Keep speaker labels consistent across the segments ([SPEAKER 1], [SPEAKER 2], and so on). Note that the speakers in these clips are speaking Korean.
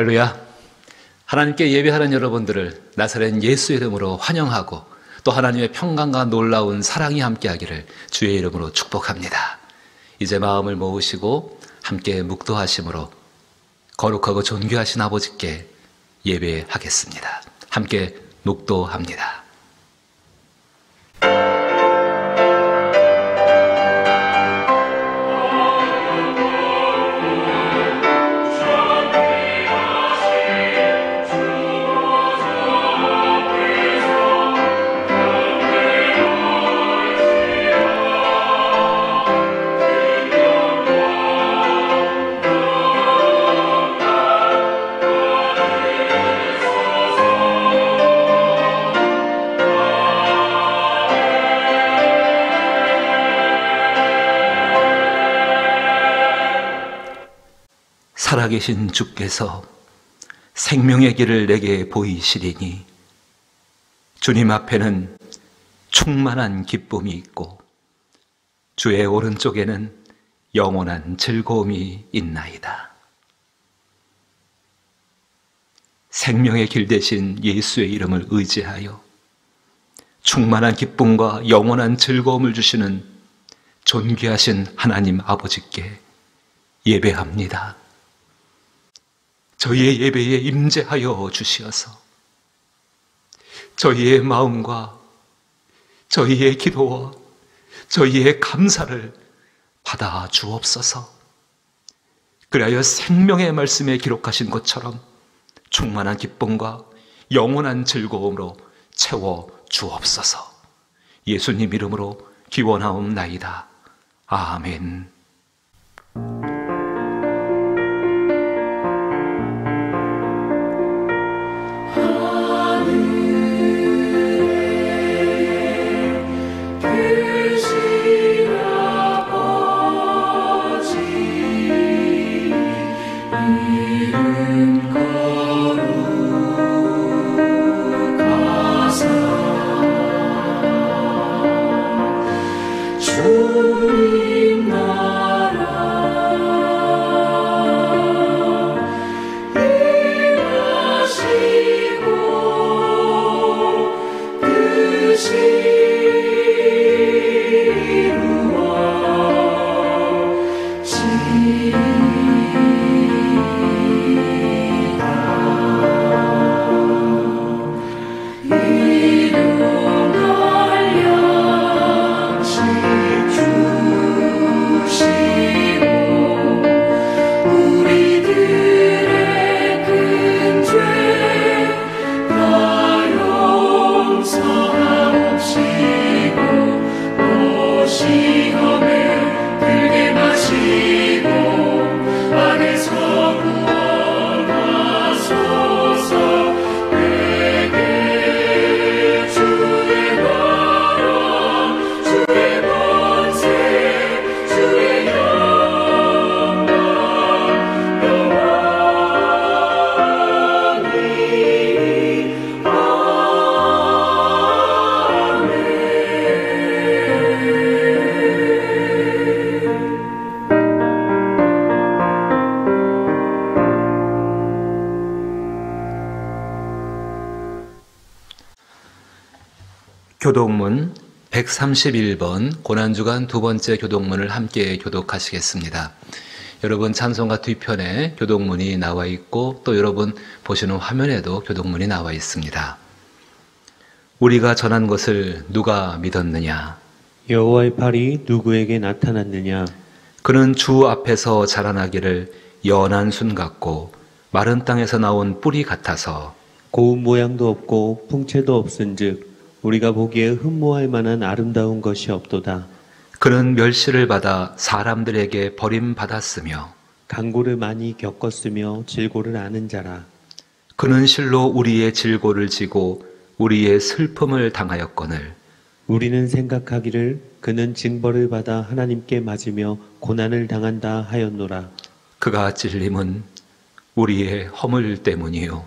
[SPEAKER 1] 할렐루야. 하나님께 예배하는 여러분들을 나사렛 예수 이름으로 환영하고 또 하나님의 평강과 놀라운 사랑이 함께하기를 주의 이름으로 축복합니다. 이제 마음을 모으시고 함께 묵도하심으로 거룩하고 존귀하신 아버지께 예배하겠습니다. 함께 묵도합니다. 살아계신 주께서 생명의 길을 내게 보이시리니 주님 앞에는 충만한 기쁨이 있고 주의 오른쪽에는 영원한 즐거움이 있나이다. 생명의 길 대신 예수의 이름을 의지하여 충만한 기쁨과 영원한 즐거움을 주시는 존귀하신 하나님 아버지께 예배합니다. 저희의 예배에 임재하여 주시어서 저희의 마음과 저희의 기도와 저희의 감사를 받아 주옵소서. 그리하여 생명의 말씀에 기록하신 것처럼 충만한 기쁨과 영원한 즐거움으로 채워 주옵소서. 예수님 이름으로 기원하옵나이다. 아멘. 교독문 131번 고난주간 두 번째 교독문을 함께 교독하시겠습니다. 여러분 찬송가 뒤편에 교독문이 나와 있고 또 여러분 보시는 화면에도 교독문이 나와 있습니다. 우리가 전한 것을 누가 믿었느냐?
[SPEAKER 2] 여호와의 팔이 누구에게 나타났느냐?
[SPEAKER 1] 그는 주 앞에서 자라나기를 연한 순 같고 마른 땅에서 나온 뿌리 같아서
[SPEAKER 2] 고운 모양도 없고 풍채도 없은즉 우리가 보기에 흠모할 만한 아름다운 것이 없도다.
[SPEAKER 1] 그는 멸시를 받아 사람들에게 버림받았으며
[SPEAKER 2] 강고를 많이 겪었으며 질고를 아는 자라.
[SPEAKER 1] 그는 실로 우리의 질고를 지고 우리의 슬픔을 당하였거늘
[SPEAKER 2] 우리는 생각하기를 그는 징벌을 받아 하나님께 맞으며 고난을 당한다 하였노라.
[SPEAKER 1] 그가 찔림은 우리의 허물 때문이요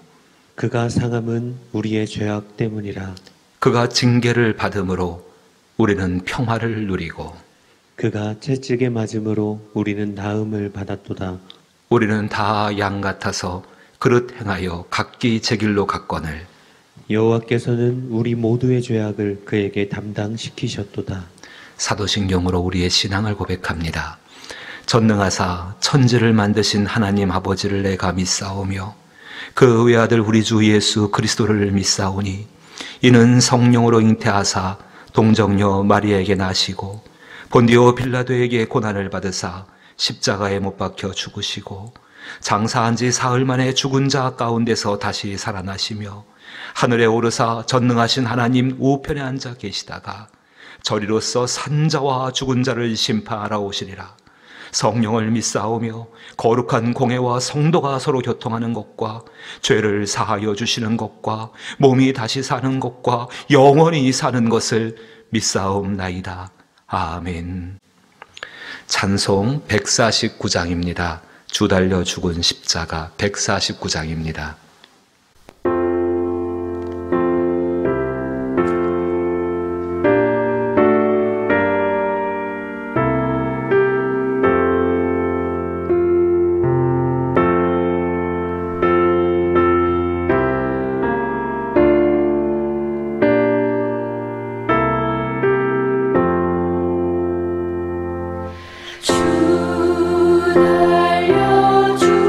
[SPEAKER 2] 그가 상함은 우리의 죄악 때문이라.
[SPEAKER 1] 그가 징계를 받음으로 우리는 평화를 누리고
[SPEAKER 2] 그가 채찍에 맞음으로 우리는 나음을 받았도다.
[SPEAKER 1] 우리는 다 양 같아서 그릇 행하여 각기 제 길로 갔거늘
[SPEAKER 2] 여호와께서는 우리 모두의 죄악을 그에게 담당시키셨도다.
[SPEAKER 1] 사도신경으로 우리의 신앙을 고백합니다. 전능하사 천지를 만드신 하나님 아버지를 내가 믿사오며 그 외아들 우리 주 예수 그리스도를 믿사오니 이는 성령으로 잉태하사 동정녀 마리아에게 나시고 본디오 빌라도에게 고난을 받으사 십자가에 못 박혀 죽으시고 장사한 지 사흘 만에 죽은 자 가운데서 다시 살아나시며 하늘에 오르사 전능하신 하나님 우편에 앉아 계시다가 저리로서 산자와 죽은 자를 심판하러 오시리라. 성령을 믿사오며 거룩한 공회와 성도가 서로 교통하는 것과 죄를 사하여 주시는 것과 몸이 다시 사는 것과 영원히 사는 것을 믿사옵나이다. 아멘. 찬송 149장입니다. 주 달려 죽은 십자가 149장입니다.
[SPEAKER 3] 주 달려 죽은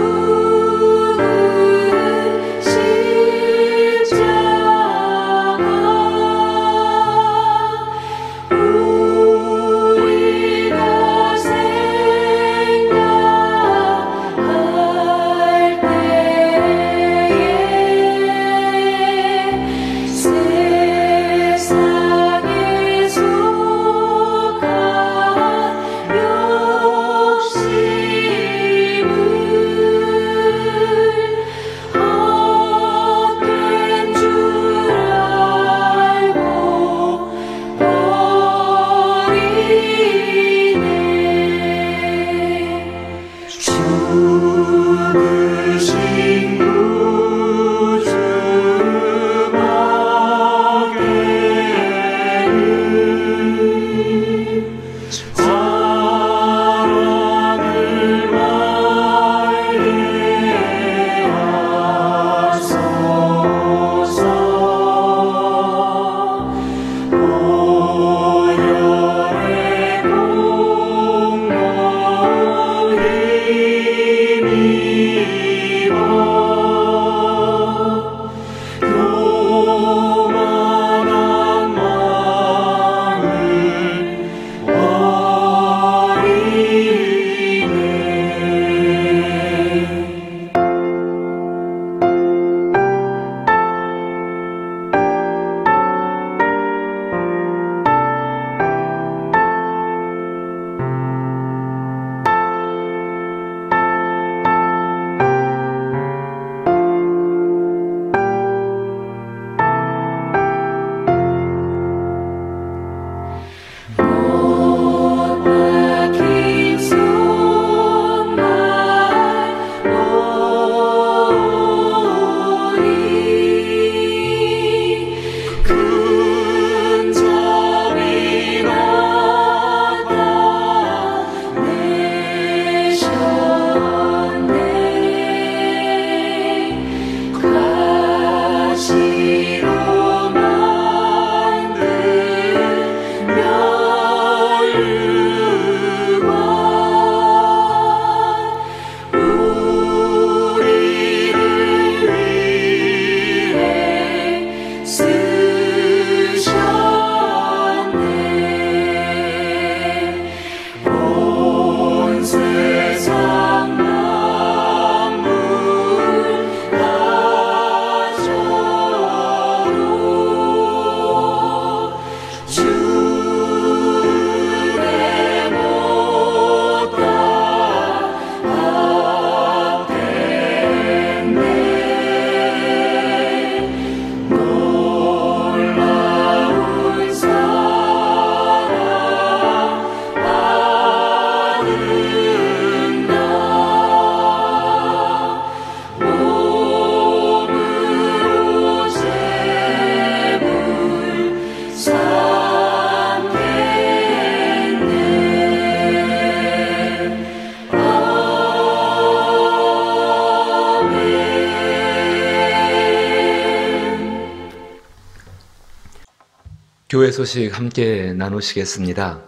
[SPEAKER 1] 교회 소식 함께 나누시겠습니다.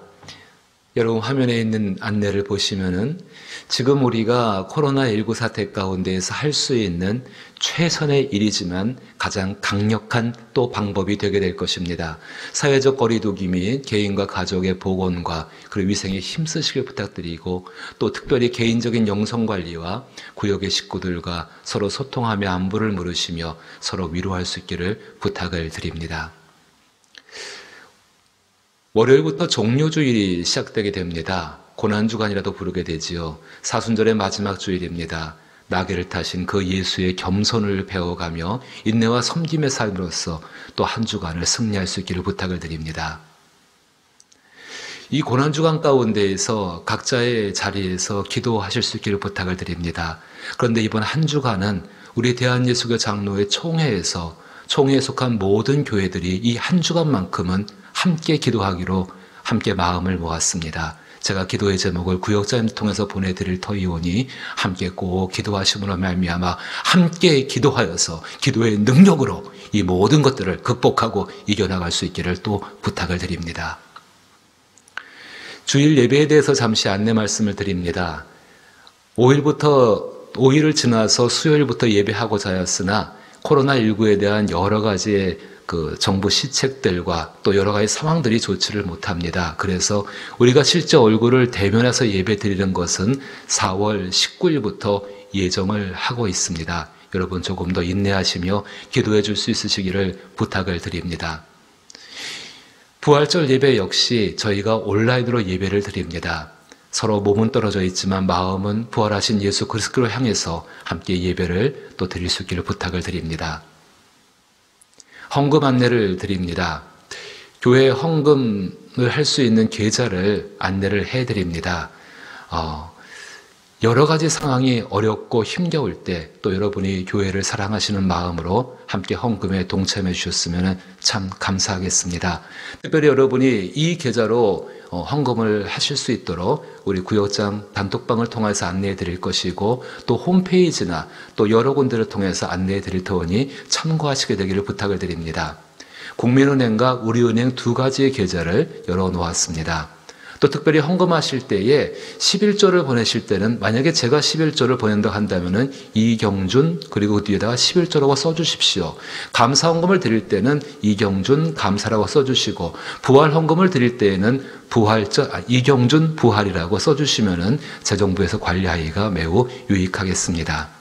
[SPEAKER 1] 여러분 화면에 있는 안내를 보시면은 지금 우리가 코로나19 사태 가운데에서 할 수 있는 최선의 일이지만 가장 강력한 또 방법이 되게 될 것입니다. 사회적 거리두기 및 개인과 가족의 보건과 그리고 위생에 힘쓰시길 부탁드리고 또 특별히 개인적인 영성관리와 구역의 식구들과 서로 소통하며 안부를 물으시며 서로 위로할 수 있기를 부탁을 드립니다. 월요일부터 종료주일이 시작되게 됩니다. 고난주간이라도 부르게 되지요. 사순절의 마지막 주일입니다. 나귀를 타신 그 예수의 겸손을 배워가며 인내와 섬김의 삶으로서 또 한 주간을 승리할 수 있기를 부탁을 드립니다. 이 고난주간 가운데에서 각자의 자리에서 기도하실 수 있기를 부탁을 드립니다. 그런데 이번 한 주간은 우리 대한예수교 장로회 총회에서 총회에 속한 모든 교회들이 이 한 주간만큼은 함께 기도하기로 함께 마음을 모았습니다. 제가 기도의 제목을 구역자님 통해서 보내드릴 터이오니 함께 꼭 기도하심으로 말미암아 함께 기도하여서 기도의 능력으로 이 모든 것들을 극복하고 이겨나갈 수 있기를 또 부탁을 드립니다. 주일 예배에 대해서 잠시 안내 말씀을 드립니다. 5일을 지나서 수요일부터 예배하고자 하였으나 코로나19에 대한 여러 가지의 정부 시책들과 또 여러 가지 상황들이 좋지를 못합니다. 그래서 우리가 실제 얼굴을 대면해서 예배 드리는 것은 4월 19일부터 예정을 하고 있습니다. 여러분 조금 더 인내하시며 기도해 줄 수 있으시기를 부탁을 드립니다. 부활절 예배 역시 저희가 온라인으로 예배를 드립니다. 서로 몸은 떨어져 있지만 마음은 부활하신 예수 그리스도로 향해서 함께 예배를 또 드릴 수 있기를 부탁을 드립니다. 헌금 안내를 드립니다. 교회 헌금을 할 수 있는 계좌를 안내를 해드립니다. 여러 가지 상황이 어렵고 힘겨울 때 또 여러분이 교회를 사랑하시는 마음으로 함께 헌금에 동참해 주셨으면 참 감사하겠습니다. 특별히 여러분이 이 계좌로 헌금을 하실 수 있도록 우리 구역장 단톡방을 통해서 안내해 드릴 것이고 또 홈페이지나 또 여러 군데를 통해서 안내해 드릴 터니 참고하시게 되기를 부탁을 드립니다. 국민은행과 우리은행 두 가지의 계좌를 열어 놓았습니다. 또 특별히 헌금하실 때에 11조를 보내실 때는 만약에 제가 11조를 보낸다고 한다면은 이경준 그리고 그 뒤에다가 11조라고 써주십시오. 감사 헌금을 드릴 때는 이경준 감사라고 써주시고 부활 헌금을 드릴 때에는 이경준 부활이라고 써주시면은 재정부에서 관리하기가 매우 유익하겠습니다.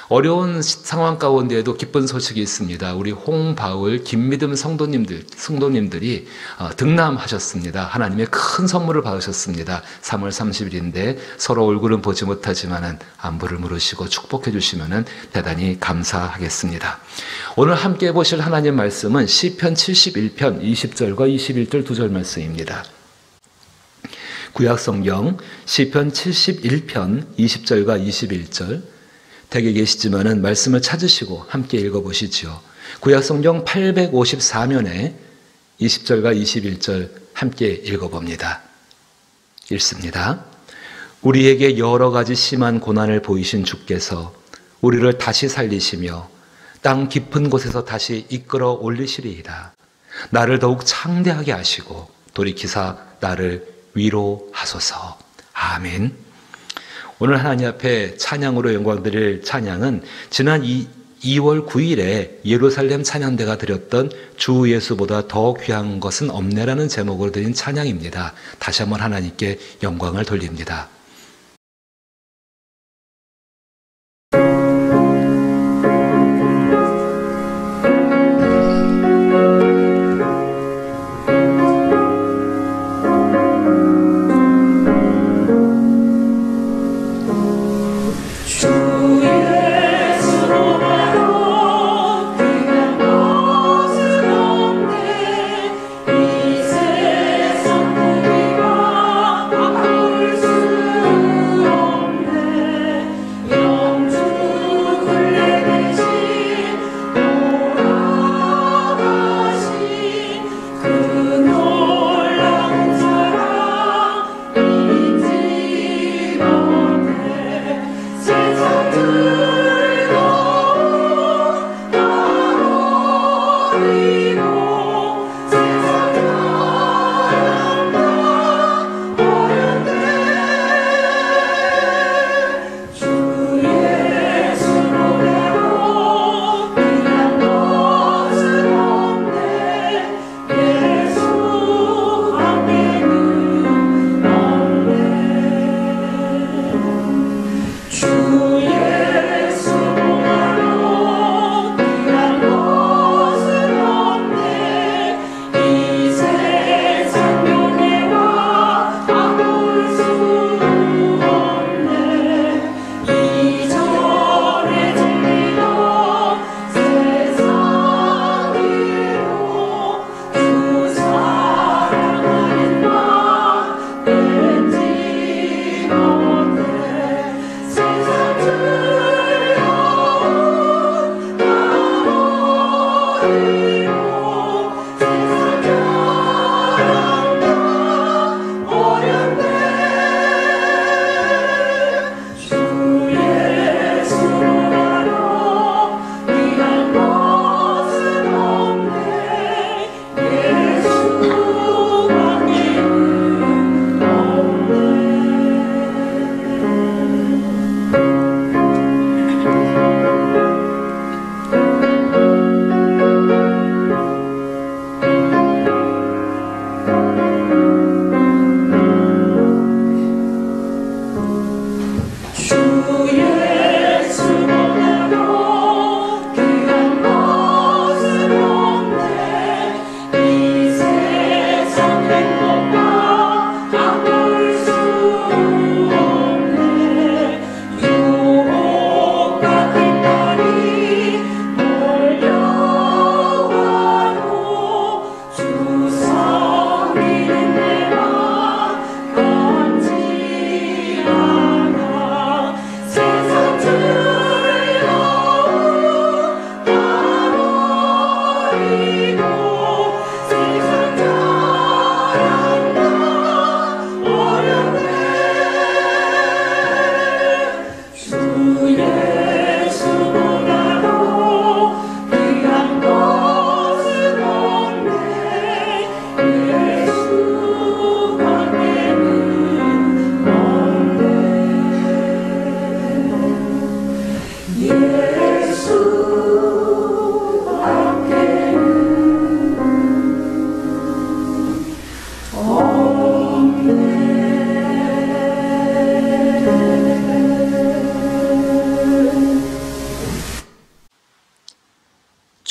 [SPEAKER 1] 어려운 상황 가운데에도 기쁜 소식이 있습니다. 우리 홍바울, 김미듬 성도님들이 등남하셨습니다. 하나님의 큰 선물을 받으셨습니다. 3월 30일인데 서로 얼굴은 보지 못하지만 안부를 물으시고 축복해 주시면 대단히 감사하겠습니다. 오늘 함께 보실 하나님 말씀은 시편 71편 20절과 21절 2절 말씀입니다. 구약성경 시편 71편 20절과 21절 댁에 계시지만은 말씀을 찾으시고 함께 읽어보시죠. 구약성경 854면에 20절과 21절 함께 읽어봅니다. 읽습니다. 우리에게 여러 가지 심한 고난을 보이신 주께서 우리를 다시 살리시며 땅 깊은 곳에서 다시 이끌어 올리시리이다. 나를 더욱 창대하게 하시고 돌이키사 나를 위로하소서. 아멘. 오늘 하나님 앞에 찬양으로 영광드릴 찬양은 지난 2월 9일에 예루살렘 찬양대가 드렸던 주 예수보다 더 귀한 것은 없네라는 제목으로 드린 찬양입니다. 다시 한번 하나님께 영광을 돌립니다.
[SPEAKER 3] 이 세상 보기와 바꿀 수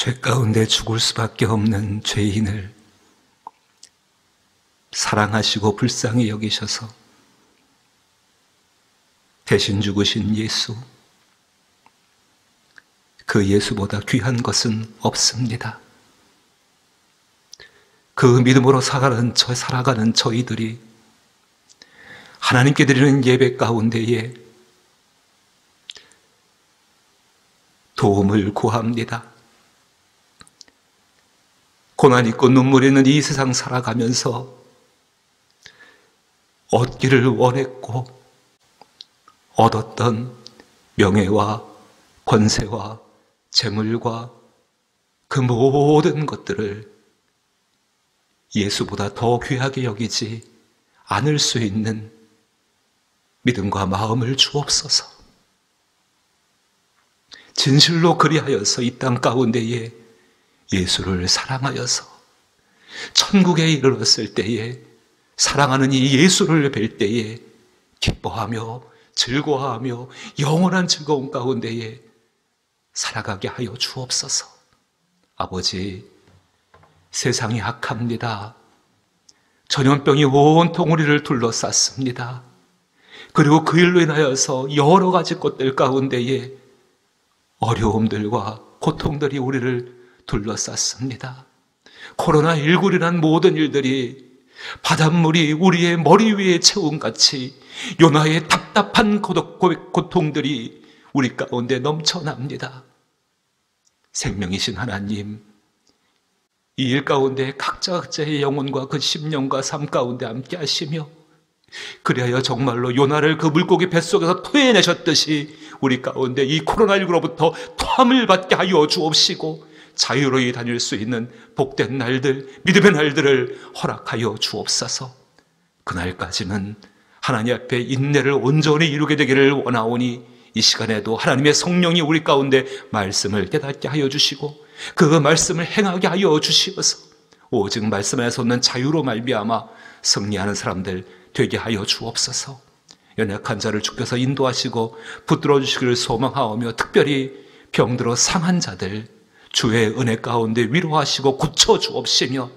[SPEAKER 1] 죄 가운데 죽을 수밖에 없는 죄인을 사랑하시고 불쌍히 여기셔서 대신 죽으신 예수, 그 예수보다 귀한 것은 없습니다. 그 믿음으로 살아가는 저희들이 하나님께 드리는 예배 가운데에 도움을 구합니다. 고난 있고 눈물 있는 이 세상 살아가면서 얻기를 원했고 얻었던 명예와 권세와 재물과 그 모든 것들을 예수보다 더 귀하게 여기지 않을 수 있는 믿음과 마음을 주옵소서. 진실로 그리하여서 이 땅 가운데에 예수를 사랑하여서 천국에 이르렀을 때에 사랑하는 이 예수를 뵐 때에 기뻐하며 즐거워하며 영원한 즐거움 가운데에 살아가게 하여 주옵소서. 아버지, 세상이 악합니다. 전염병이 온통 우리를 둘러쌌습니다. 그리고 그 일로 인하여서 여러 가지 것들 가운데에 어려움들과 고통들이 우리를 둘러쌌습니다. 코로나19이란 모든 일들이 바닷물이 우리의 머리 위에 채움같이 요나의 답답한 고통들이 우리 가운데 넘쳐납니다. 생명이신 하나님, 이 일 가운데 각자의 영혼과 그 심령과 삶 가운데 함께 하시며 그리하여 정말로 요나를 그 물고기 뱃속에서 토해내셨듯이 우리 가운데 이 코로나19로부터 토함을 받게 하여 주옵시고 자유로이 다닐 수 있는 복된 날들, 믿음의 날들을 허락하여 주옵소서. 그날까지는 하나님 앞에 인내를 온전히 이루게 되기를 원하오니 이 시간에도 하나님의 성령이 우리 가운데 말씀을 깨닫게 하여 주시고 그 말씀을 행하게 하여 주시어서 오직 말씀 안에서 얻는 자유로 말미암아 승리하는 사람들 되게 하여 주옵소서. 연약한 자를 주께서 인도하시고 붙들어 주시기를 소망하오며 특별히 병들어 상한 자들 주의 은혜 가운데 위로하시고 고쳐 주옵시며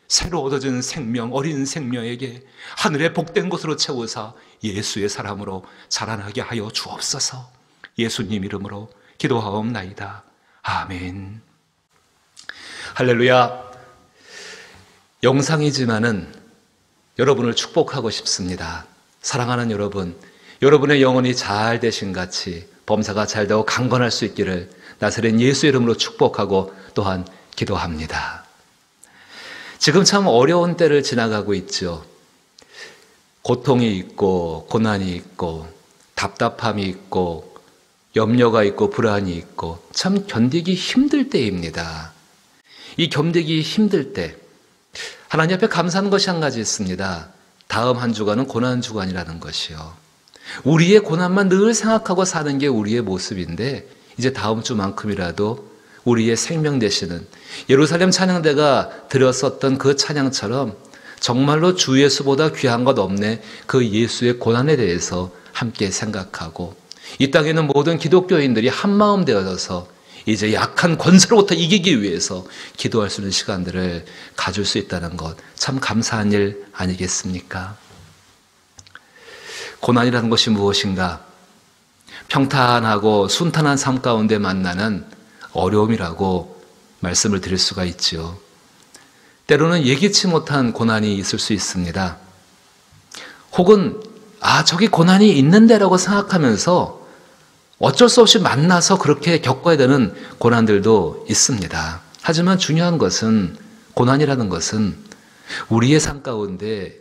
[SPEAKER 1] 새로 얻어진 생명, 어린 생명에게 하늘의 복된 것으로 채우사 예수의 사람으로 자라나게 하여 주옵소서. 예수님 이름으로 기도하옵나이다. 아멘. 할렐루야. 영상이지만은 여러분을 축복하고 싶습니다. 사랑하는 여러분, 여러분의 영혼이 잘 되신 같이 범사가 잘 되고 강건할 수 있기를 나사렛 예수 이름으로 축복하고 또한 기도합니다. 지금 참 어려운 때를 지나가고 있죠. 고통이 있고 고난이 있고 답답함이 있고 염려가 있고 불안이 있고 참 견디기 힘들 때입니다. 이 견디기 힘들 때 하나님 앞에 감사하는 것이 한 가지 있습니다. 다음 한 주간은 고난 주간이라는 것이요. 우리의 고난만 늘 생각하고 사는 게 우리의 모습인데 이제 다음 주만큼이라도 우리의 생명 되시는 예루살렘 찬양대가 드렸었던 그 찬양처럼 정말로 주 예수보다 귀한 것 없네 그 예수의 고난에 대해서 함께 생각하고 이 땅에 있는 모든 기독교인들이 한마음 되어서 이제 약한 권세로부터 이기기 위해서 기도할 수 있는 시간들을 가질 수 있다는 것 참 감사한 일 아니겠습니까? 고난이라는 것이 무엇인가? 평탄하고 순탄한 삶 가운데 만나는 어려움이라고 말씀을 드릴 수가 있지요. 때로는 예기치 못한 고난이 있을 수 있습니다. 혹은 저기 고난이 있는데라고 생각하면서 어쩔 수 없이 만나서 그렇게 겪어야 되는 고난들도 있습니다. 하지만 중요한 것은 고난이라는 것은 우리의 삶 가운데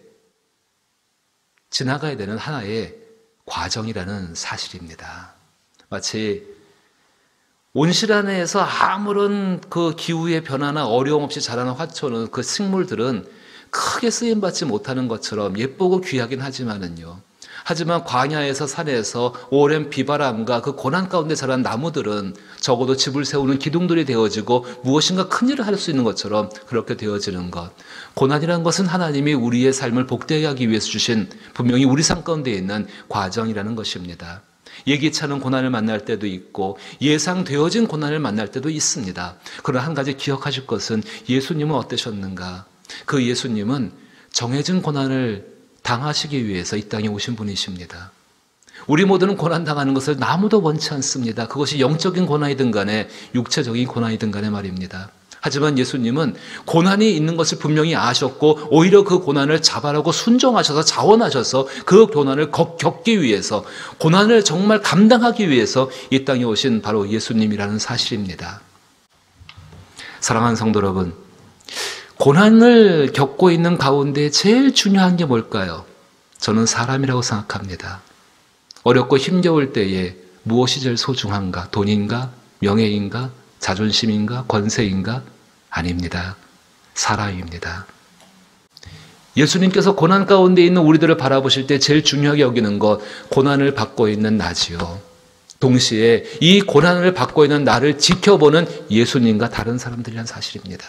[SPEAKER 1] 지나가야 되는 하나의 과정이라는 사실입니다. 마치 온실 안에서 아무런 그 기후의 변화나 어려움 없이 자라는 화초는 그 식물들은 크게 쓰임받지 못하는 것처럼 예쁘고 귀하긴 하지만은요. 하지만 광야에서 산에서 오랜 비바람과 그 고난 가운데 자란 나무들은 적어도 집을 세우는 기둥들이 되어지고 무엇인가 큰 일을 할 수 있는 것처럼 그렇게 되어지는 것. 고난이라는 것은 하나님이 우리의 삶을 복되게 하기 위해서 주신 분명히 우리 삶 가운데 있는 과정이라는 것입니다. 예기치 않은 고난을 만날 때도 있고 예상되어진 고난을 만날 때도 있습니다. 그러나 한 가지 기억하실 것은 예수님은 어떠셨는가? 그 예수님은 정해진 고난을 당하시기 위해서 이 땅에 오신 분이십니다. 우리 모두는 고난당하는 것을 아무도 원치 않습니다. 그것이 영적인 고난이든 간에 육체적인 고난이든 간에 말입니다. 하지만 예수님은 고난이 있는 것을 분명히 아셨고 오히려 그 고난을 자발하고 순종하셔서 자원하셔서 그 고난을 겪기 위해서, 고난을 정말 감당하기 위해서 이 땅에 오신 바로 예수님이라는 사실입니다. 사랑하는 성도 여러분, 고난을 겪고 있는 가운데 제일 중요한 게 뭘까요? 저는 사람이라고 생각합니다. 어렵고 힘겨울 때에 무엇이 제일 소중한가? 돈인가? 명예인가? 자존심인가? 권세인가? 아닙니다. 사람입니다. 예수님께서 고난 가운데 있는 우리들을 바라보실 때 제일 중요하게 여기는 것, 고난을 받고 있는 나지요. 동시에 이 고난을 받고 있는 나를 지켜보는 예수님과 다른 사람들이란 사실입니다.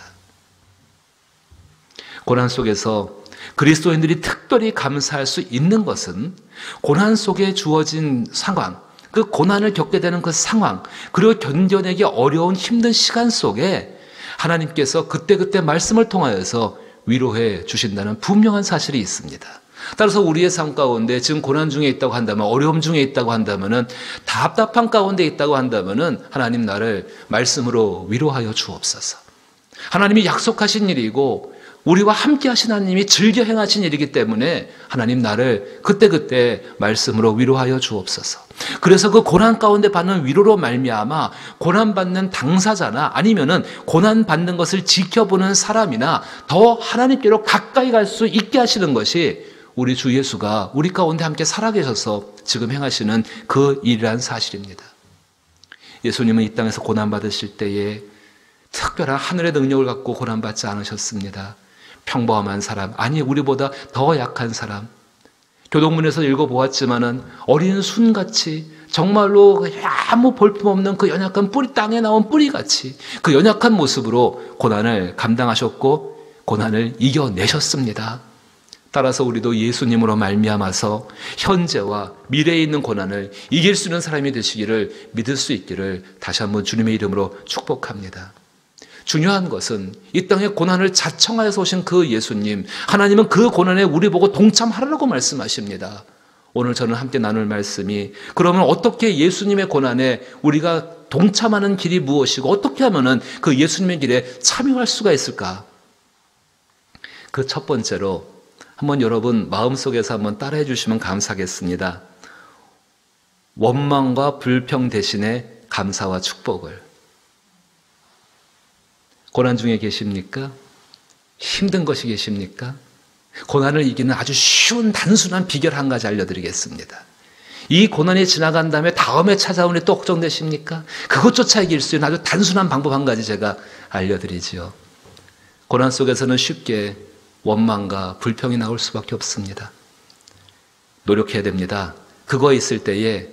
[SPEAKER 1] 고난 속에서 그리스도인들이 특별히 감사할 수 있는 것은 고난 속에 주어진 상황, 그 고난을 겪게 되는 그 상황, 그리고 견뎌내기 어려운 힘든 시간 속에 하나님께서 그때그때 말씀을 통하여서 위로해 주신다는 분명한 사실이 있습니다. 따라서 우리의 삶 가운데 지금 고난 중에 있다고 한다면, 어려움 중에 있다고 한다면, 답답한 가운데 있다고 한다면 하나님 나를 말씀으로 위로하여 주옵소서. 하나님이 약속하신 일이고 우리와 함께 하신 하나님이 즐겨 행하신 일이기 때문에 하나님 나를 그때그때 말씀으로 위로하여 주옵소서. 그래서 그 고난 가운데 받는 위로로 말미암아 고난받는 당사자나 아니면은 고난받는 것을 지켜보는 사람이나 더 하나님께로 가까이 갈 수 있게 하시는 것이 우리 주 예수가 우리 가운데 함께 살아계셔서 지금 행하시는 그 일이란 사실입니다. 예수님은 이 땅에서 고난받으실 때에 특별한 하늘의 능력을 갖고 고난받지 않으셨습니다. 평범한 사람, 아니 우리보다 더 약한 사람, 교동문에서 읽어보았지만은 어린 순같이 정말로 아무 볼품없는 그 연약한 뿌리, 땅에 나온 뿌리같이 그 연약한 모습으로 고난을 감당하셨고 고난을 이겨내셨습니다. 따라서 우리도 예수님으로 말미암아서 현재와 미래에 있는 고난을 이길 수 있는 사람이 되시기를 믿을 수 있기를 다시 한번 주님의 이름으로 축복합니다. 중요한 것은 이 땅에 고난을 자청하여서 오신 그 예수님, 하나님은 그 고난에 우리 보고 동참하라고 말씀하십니다. 오늘 저는 함께 나눌 말씀이, 그러면 어떻게 예수님의 고난에 우리가 동참하는 길이 무엇이고 어떻게 하면 그 예수님의 길에 참여할 수가 있을까? 그 첫 번째로 한번 여러분 마음속에서 한번 따라해 주시면 감사하겠습니다. 원망과 불평 대신에 감사와 축복을. 고난 중에 계십니까? 힘든 것이 계십니까? 고난을 이기는 아주 쉬운 단순한 비결 한 가지 알려드리겠습니다. 이 고난이 지나간 다음에 다음에 찾아오니 또 걱정되십니까? 그것조차 이길 수 있는 아주 단순한 방법 한 가지 제가 알려드리지요. 고난 속에서는 쉽게 원망과 불평이 나올 수밖에 없습니다. 노력해야 됩니다. 그거 있을 때에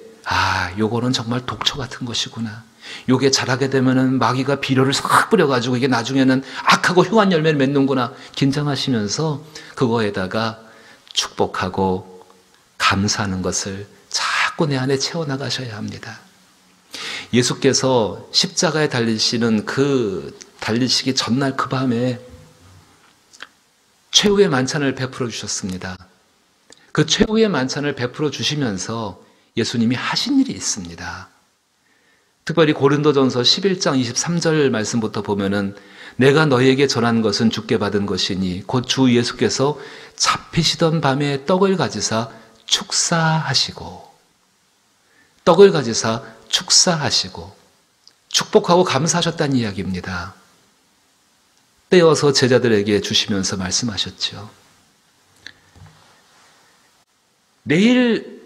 [SPEAKER 1] 요거는 정말 독초 같은 것이구나. 요게 자라게 되면은 마귀가 비료를 싹 뿌려가지고 이게 나중에는 악하고 흉한 열매를 맺는구나. 긴장하시면서 그거에다가 축복하고 감사하는 것을 자꾸 내 안에 채워나가셔야 합니다. 예수께서 십자가에 달리시는 달리시기 전날 그 밤에 최후의 만찬을 베풀어 주셨습니다. 그 최후의 만찬을 베풀어 주시면서 예수님이 하신 일이 있습니다. 특별히 고린도전서 11장 23절 말씀부터 보면은 내가 너희에게 전한 것은 주께 받은 것이니 곧 주 예수께서 잡히시던 밤에 떡을 가지사 축사하시고 축복하고 감사하셨다는 이야기입니다. 떼어서 제자들에게 주시면서 말씀하셨죠. 내일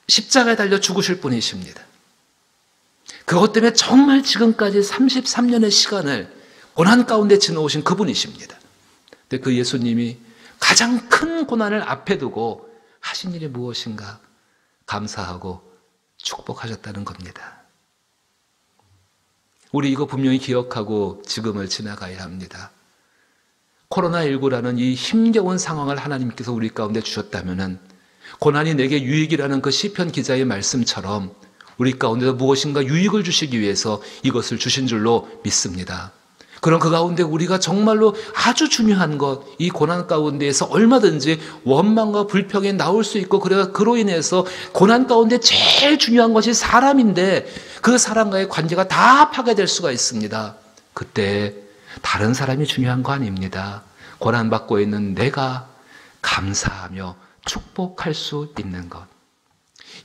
[SPEAKER 1] 십자가에 달려 죽으실 분이십니다. 그것 때문에 정말 지금까지 33년의 시간을 고난 가운데 지나오신 그분이십니다. 근데 그 예수님이 가장 큰 고난을 앞에 두고 하신 일이 무엇인가? 감사하고 축복하셨다는 겁니다. 우리 이거 분명히 기억하고 지금을 지나가야 합니다. 코로나19라는 이 힘겨운 상황을 하나님께서 우리 가운데 주셨다면은 고난이 내게 유익이라는 그 시편 기자의 말씀처럼 우리 가운데서 무엇인가 유익을 주시기 위해서 이것을 주신 줄로 믿습니다. 그럼 그 가운데 우리가 정말로 아주 중요한 것, 이 고난 가운데에서 얼마든지 원망과 불평이 나올 수 있고, 그로 인해서 고난 가운데 제일 중요한 것이 사람인데 그 사람과의 관계가 다 파괴될 수가 있습니다. 그때 다른 사람이 중요한 거 아닙니다. 고난받고 있는 내가 감사하며 축복할 수 있는 것.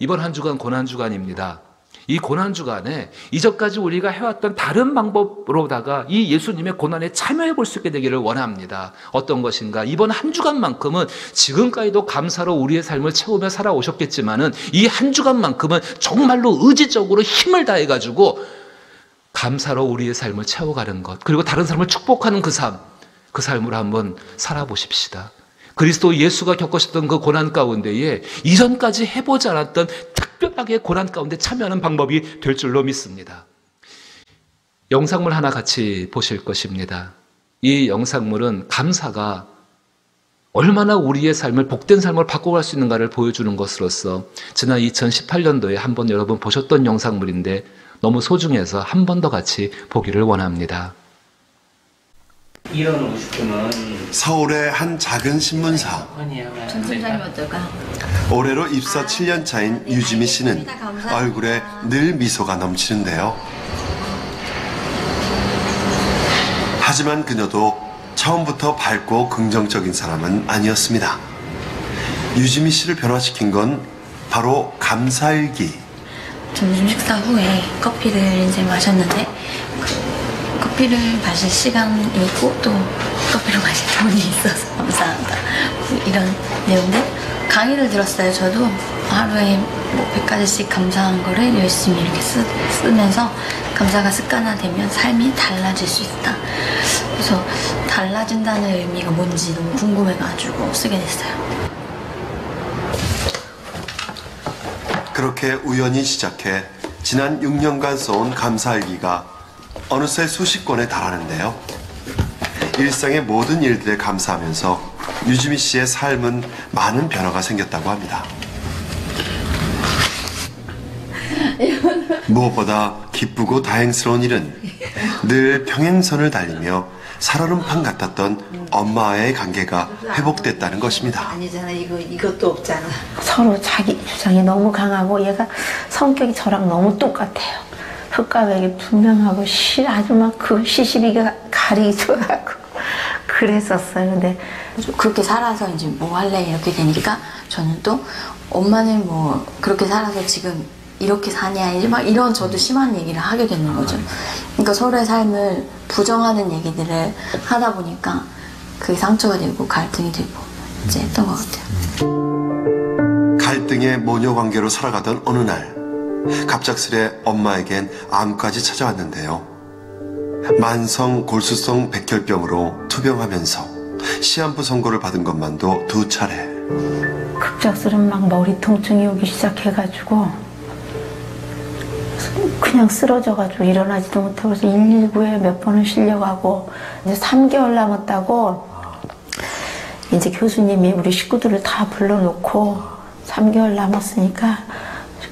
[SPEAKER 1] 이번 한 주간 고난주간입니다. 이 고난주간에 이전까지 우리가 해왔던 다른 방법으로다가 이 예수님의 고난에 참여해 볼 수 있게 되기를 원합니다. 어떤 것인가? 이번 한 주간만큼은 지금까지도 감사로 우리의 삶을 채우며 살아오셨겠지만은 이 한 주간만큼은 정말로 의지적으로 힘을 다해가지고 감사로 우리의 삶을 채워가는 것, 그리고 다른 사람을 축복하는 그 삶으로 한번 살아보십시다. 그리스도 예수가 겪으셨던 그 고난 가운데에 이전까지 해보지 않았던 특별하게 고난 가운데 참여하는 방법이 될 줄로 믿습니다. 영상물 하나 같이 보실 것입니다. 이 영상물은 감사가 얼마나 우리의 삶을 복된 삶을 바꿔갈 수 있는가를 보여주는 것으로서 지난 2018년도에 한번 여러분 보셨던 영상물인데 너무 소중해서 한 번 더 같이 보기를 원합니다.
[SPEAKER 3] 이런 우스금은
[SPEAKER 4] 서울의 한 작은 신문사.
[SPEAKER 5] 전선장님 어떨까?
[SPEAKER 4] 올해로 입사 7년 차인 유지미 씨는 얼굴에 늘 미소가 넘치는데요. 하지만 그녀도 처음부터 밝고 긍정적인 사람은 아니었습니다. 유지미 씨를 변화시킨 건 바로 감사일기.
[SPEAKER 5] 점심 식사 후에 커피를 이제 마셨는데 커피를 마실 시간이 있고 또 커피를 마실 돈이 있어서 감사하다, 이런 내용들 강의를 들었어요. 저도 하루에 뭐 100가지씩 감사한 거를 열심히 이렇게 쓰면서 감사가 습관화되면 삶이 달라질 수 있다. 그래서 달라진다는 의미가 뭔지 너무 궁금해가지고 쓰게 됐어요.
[SPEAKER 4] 그렇게 우연히 시작해 지난 6년간 써온 감사일기가 어느새 수십 권에 달하는데요. 일상의 모든 일들에 감사하면서 유지미 씨의 삶은 많은 변화가 생겼다고 합니다. 무엇보다 기쁘고 다행스러운 일은 늘 평행선을 달리며 살얼음판 같았던 엄마와의 관계가 회복됐다는 것입니다.
[SPEAKER 6] 아니잖아. 이것도 없잖아.
[SPEAKER 7] 서로 자기 주장이 너무 강하고 얘가 성격이 저랑 너무 똑같아요. 흑과백이 분명하고 아주 막 그 시시비가 가리져가고 그랬었어요. 근데
[SPEAKER 5] 그렇게 살아서 이제 뭐 할래 이렇게 되니까 저는 또 엄마는 뭐 그렇게 살아서 지금 이렇게 사냐 이제 막 이런 저도 심한 얘기를 하게 되는 거죠. 그러니까 서로의 삶을 부정하는 얘기들을 하다 보니까 그게 상처가 되고 갈등이 되고 이제 했던 것 같아요.
[SPEAKER 4] 갈등의 모녀 관계로 살아가던 어느 날 갑작스레 엄마에겐 암까지 찾아왔는데요. 만성 골수성 백혈병으로 투병하면서 시한부 선고를 받은 것만도 2차례.
[SPEAKER 7] 급작스런 막 머리 통증이 오기 시작해가지고 그냥 쓰러져가지고 일어나지도 못하고 그래서 119에 몇 번을 실려가고 이제 3개월 남았다고 이제 교수님이 우리 식구들을 다 불러놓고 3개월 남았으니까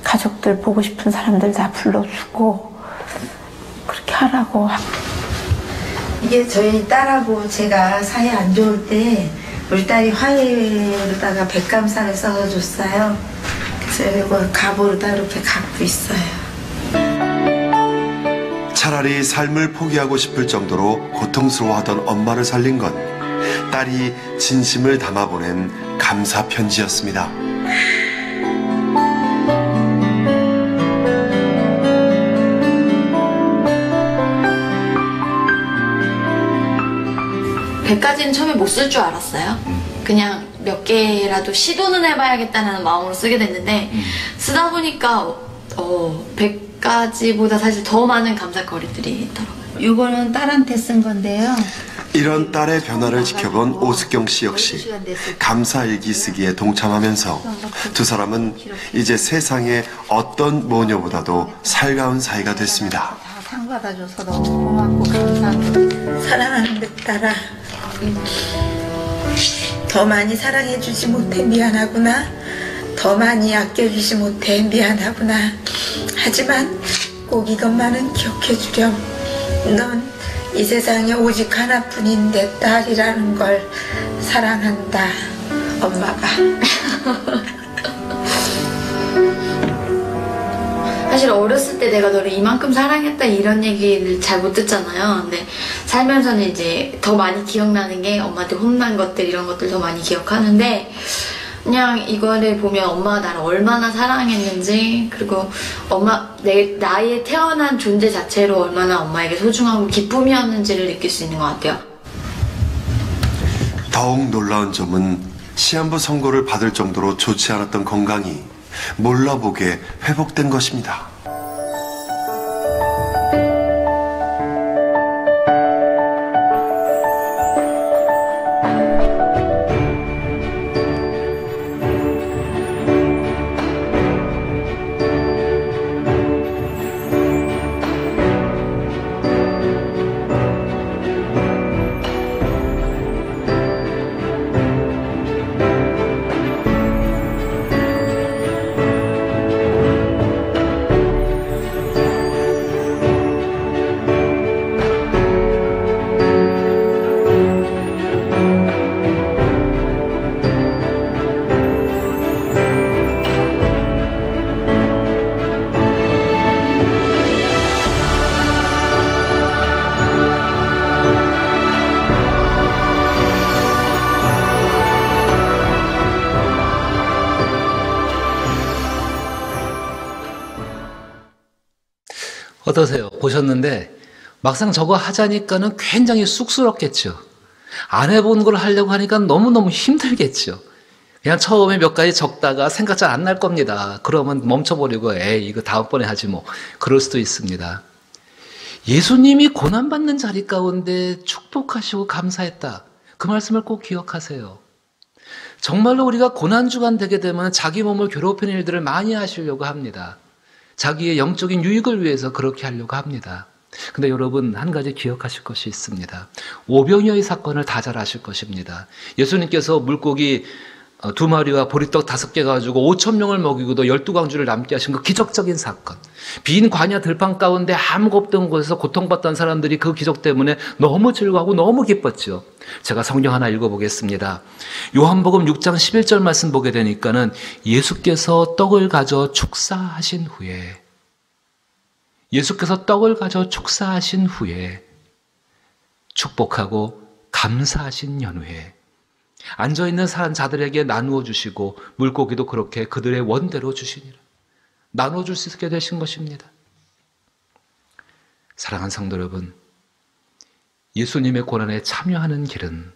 [SPEAKER 7] 가족들 보고 싶은 사람들 다 불러주고 그렇게 하라고.
[SPEAKER 6] 이게 저희 딸하고 제가 사이 안 좋을 때 우리 딸이 화해로다가 백감사를 써줬어요. 그래서 이거 가보로다 이렇게 갖고 있어요.
[SPEAKER 4] 차라리 삶을 포기하고 싶을 정도로 고통스러워하던 엄마를 살린 건 딸이 진심을 담아 보낸 감사 편지였습니다.
[SPEAKER 5] 백까지는 처음에 못 쓸 줄 알았어요. 그냥 몇 개라도 시도는 해봐야겠다는 마음으로 쓰게 됐는데 쓰다 보니까 100가지보다 사실 더 많은 감사거리들이 있더라고요.
[SPEAKER 6] 이거는 딸한테 쓴 건데요.
[SPEAKER 4] 이런 딸의 변화를 지켜본 오수경 씨 역시 감사일기 쓰기에 동참하면서 두 사람은 이제 세상의 어떤 모녀보다도 살가운 사이가 됐습니다.
[SPEAKER 6] 상 받아줘서 너무 고맙고 감사하고 사랑하는 내 딸아, 더 많이 사랑해주지 못해 미안하구나. 더 많이 아껴주지 못해 미안하구나. 하지만 꼭 이것만은 기억해 주렴. 넌 이 세상에 오직 하나뿐인 내 딸이라는 걸 사랑한다. 엄마가.
[SPEAKER 5] 사실 어렸을 때 내가 너를 이만큼 사랑했다 이런 얘기를 잘 못 듣잖아요. 근데 살면서는 이제 더 많이 기억나는 게 엄마한테 혼난 것들 이런 것들 더 많이 기억하는데, 그냥 이거를 보면 엄마가 나를 얼마나 사랑했는지, 그리고 나의 태어난 존재 자체로 얼마나 엄마에게 소중하고 기쁨이었는지를 느낄 수 있는 것 같아요.
[SPEAKER 4] 더욱 놀라운 점은 시한부 선고를 받을 정도로 좋지 않았던 건강이 몰라보게 회복된 것입니다.
[SPEAKER 1] 어떠세요? 보셨는데 막상 저거 하자니까는 굉장히 쑥스럽겠죠. 안 해본 걸 하려고 하니까 너무너무 힘들겠죠. 그냥 처음에 몇 가지 적다가 생각 잘 안 날 겁니다. 그러면 멈춰버리고 에이 이거 다음번에 하지 뭐, 그럴 수도 있습니다. 예수님이 고난받는 자리 가운데 축복하시고 감사했다, 그 말씀을 꼭 기억하세요. 정말로 우리가 고난주간 되게 되면 자기 몸을 괴롭히는 일들을 많이 하시려고 합니다. 자기의 영적인 유익을 위해서 그렇게 하려고 합니다. 근데 여러분, 한 가지 기억하실 것이 있습니다. 오병이어의 사건을 다 잘 아실 것입니다. 예수님께서 물고기 2마리와 보리떡 5개 가지고 5,000명을 먹이고도 12광주를 남게 하신 그 기적적인 사건. 빈 관야 들판 가운데 아무것도 없던 곳에서 고통받던 사람들이 그 기적 때문에 너무 즐거워하고 너무 기뻤죠. 제가 성경 하나 읽어보겠습니다. 요한복음 6장 11절 말씀 보게 되니까는 예수께서 떡을 가져 축사하신 후에, 예수께서 떡을 가져 축사하신 후에 축복하고 감사하신 연후에 앉아있는 자들에게 나누어 주시고 물고기도 그렇게 그들의 원대로 주시니라. 나눠줄 수 있게 되신 것입니다. 사랑하는 성도 여러분, 예수님의 고난에 참여하는 길은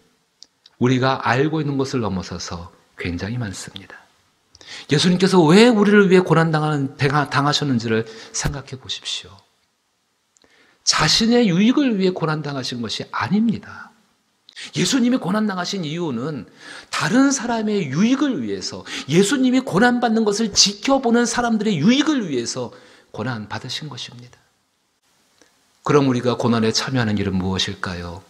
[SPEAKER 1] 우리가 알고 있는 것을 넘어서서 굉장히 많습니다. 예수님께서 왜 우리를 위해 고난당하셨는지를 생각해 보십시오. 자신의 유익을 위해 고난당하신 것이 아닙니다. 예수님이 고난당하신 이유는 다른 사람의 유익을 위해서, 예수님이 고난받는 것을 지켜보는 사람들의 유익을 위해서 고난받으신 것입니다. 그럼 우리가 고난에 참여하는 일은 무엇일까요?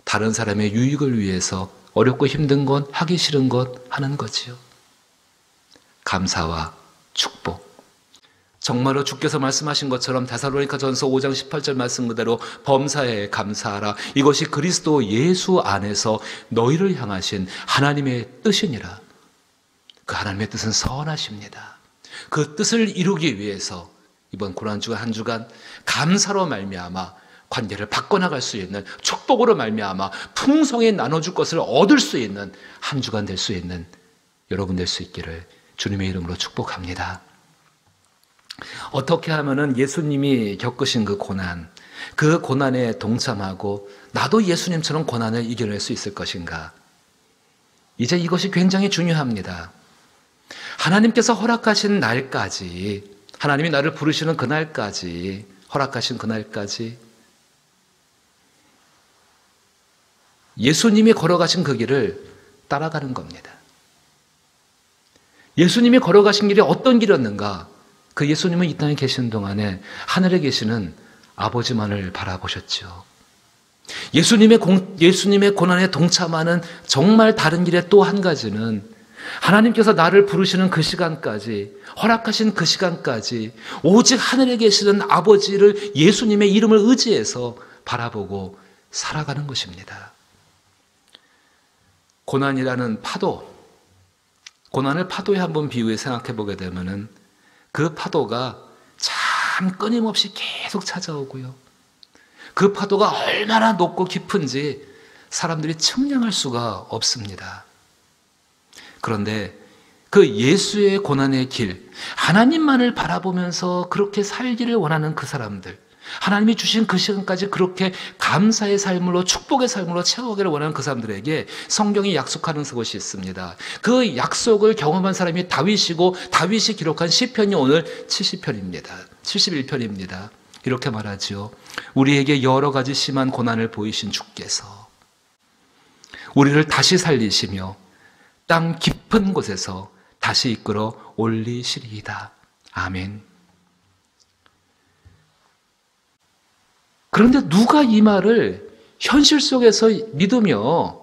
[SPEAKER 1] 다른 사람의 유익을 위해서 어렵고 힘든 것, 하기 싫은 것 하는 거지요. 감사와 축복. 정말로 주께서 말씀하신 것처럼 데살로니가전서 5장 18절 말씀 그대로 범사에 감사하라. 이것이 그리스도 예수 안에서 너희를 향하신 하나님의 뜻이니라. 그 하나님의 뜻은 선하십니다. 그 뜻을 이루기 위해서 이번 고난주간 한 주간 감사로 말미암아 관계를 바꿔나갈 수 있는, 축복으로 말미암아 풍성히 나눠줄 것을 얻을 수 있는 한 주간 될 수 있는 여러분 될 수 있기를 주님의 이름으로 축복합니다. 어떻게 하면은 예수님이 겪으신 그 고난에 동참하고 나도 예수님처럼 고난을 이겨낼 수 있을 것인가? 이제 이것이 굉장히 중요합니다. 하나님께서 허락하신 날까지, 하나님이 나를 부르시는 그날까지, 허락하신 그날까지 예수님이 걸어가신 그 길을 따라가는 겁니다. 예수님이 걸어가신 길이 어떤 길이었는가? 그 예수님은 이 땅에 계시는 동안에 하늘에 계시는 아버지만을 바라보셨죠. 예수님의 고난에 동참하는 정말 다른 길의 또 한 가지는 하나님께서 나를 부르시는 그 시간까지, 허락하신 그 시간까지 오직 하늘에 계시는 아버지를, 예수님의 이름을 의지해서 바라보고 살아가는 것입니다. 고난이라는 파도, 고난을 파도에 한번 비유해 생각해 보게 되면은 그 파도가 참 끊임없이 계속 찾아오고요. 그 파도가 얼마나 높고 깊은지 사람들이 측량할 수가 없습니다. 그런데 그 예수의 고난의 길, 하나님만을 바라보면서 그렇게 살기를 원하는 그 사람들, 하나님이 주신 그 시간까지 그렇게 감사의 삶으로, 축복의 삶으로 채워가기를 원하는 그 사람들에게 성경이 약속하는 것이 있습니다. 그 약속을 경험한 사람이 다윗이고, 다윗이 기록한 시편이 오늘 70편입니다. 71편입니다. 이렇게 말하지요. 우리에게 여러 가지 심한 고난을 보이신 주께서 우리를 다시 살리시며 땅 깊은 곳에서 다시 이끌어 올리시리이다. 아멘. 그런데 누가 이 말을 현실 속에서 믿으며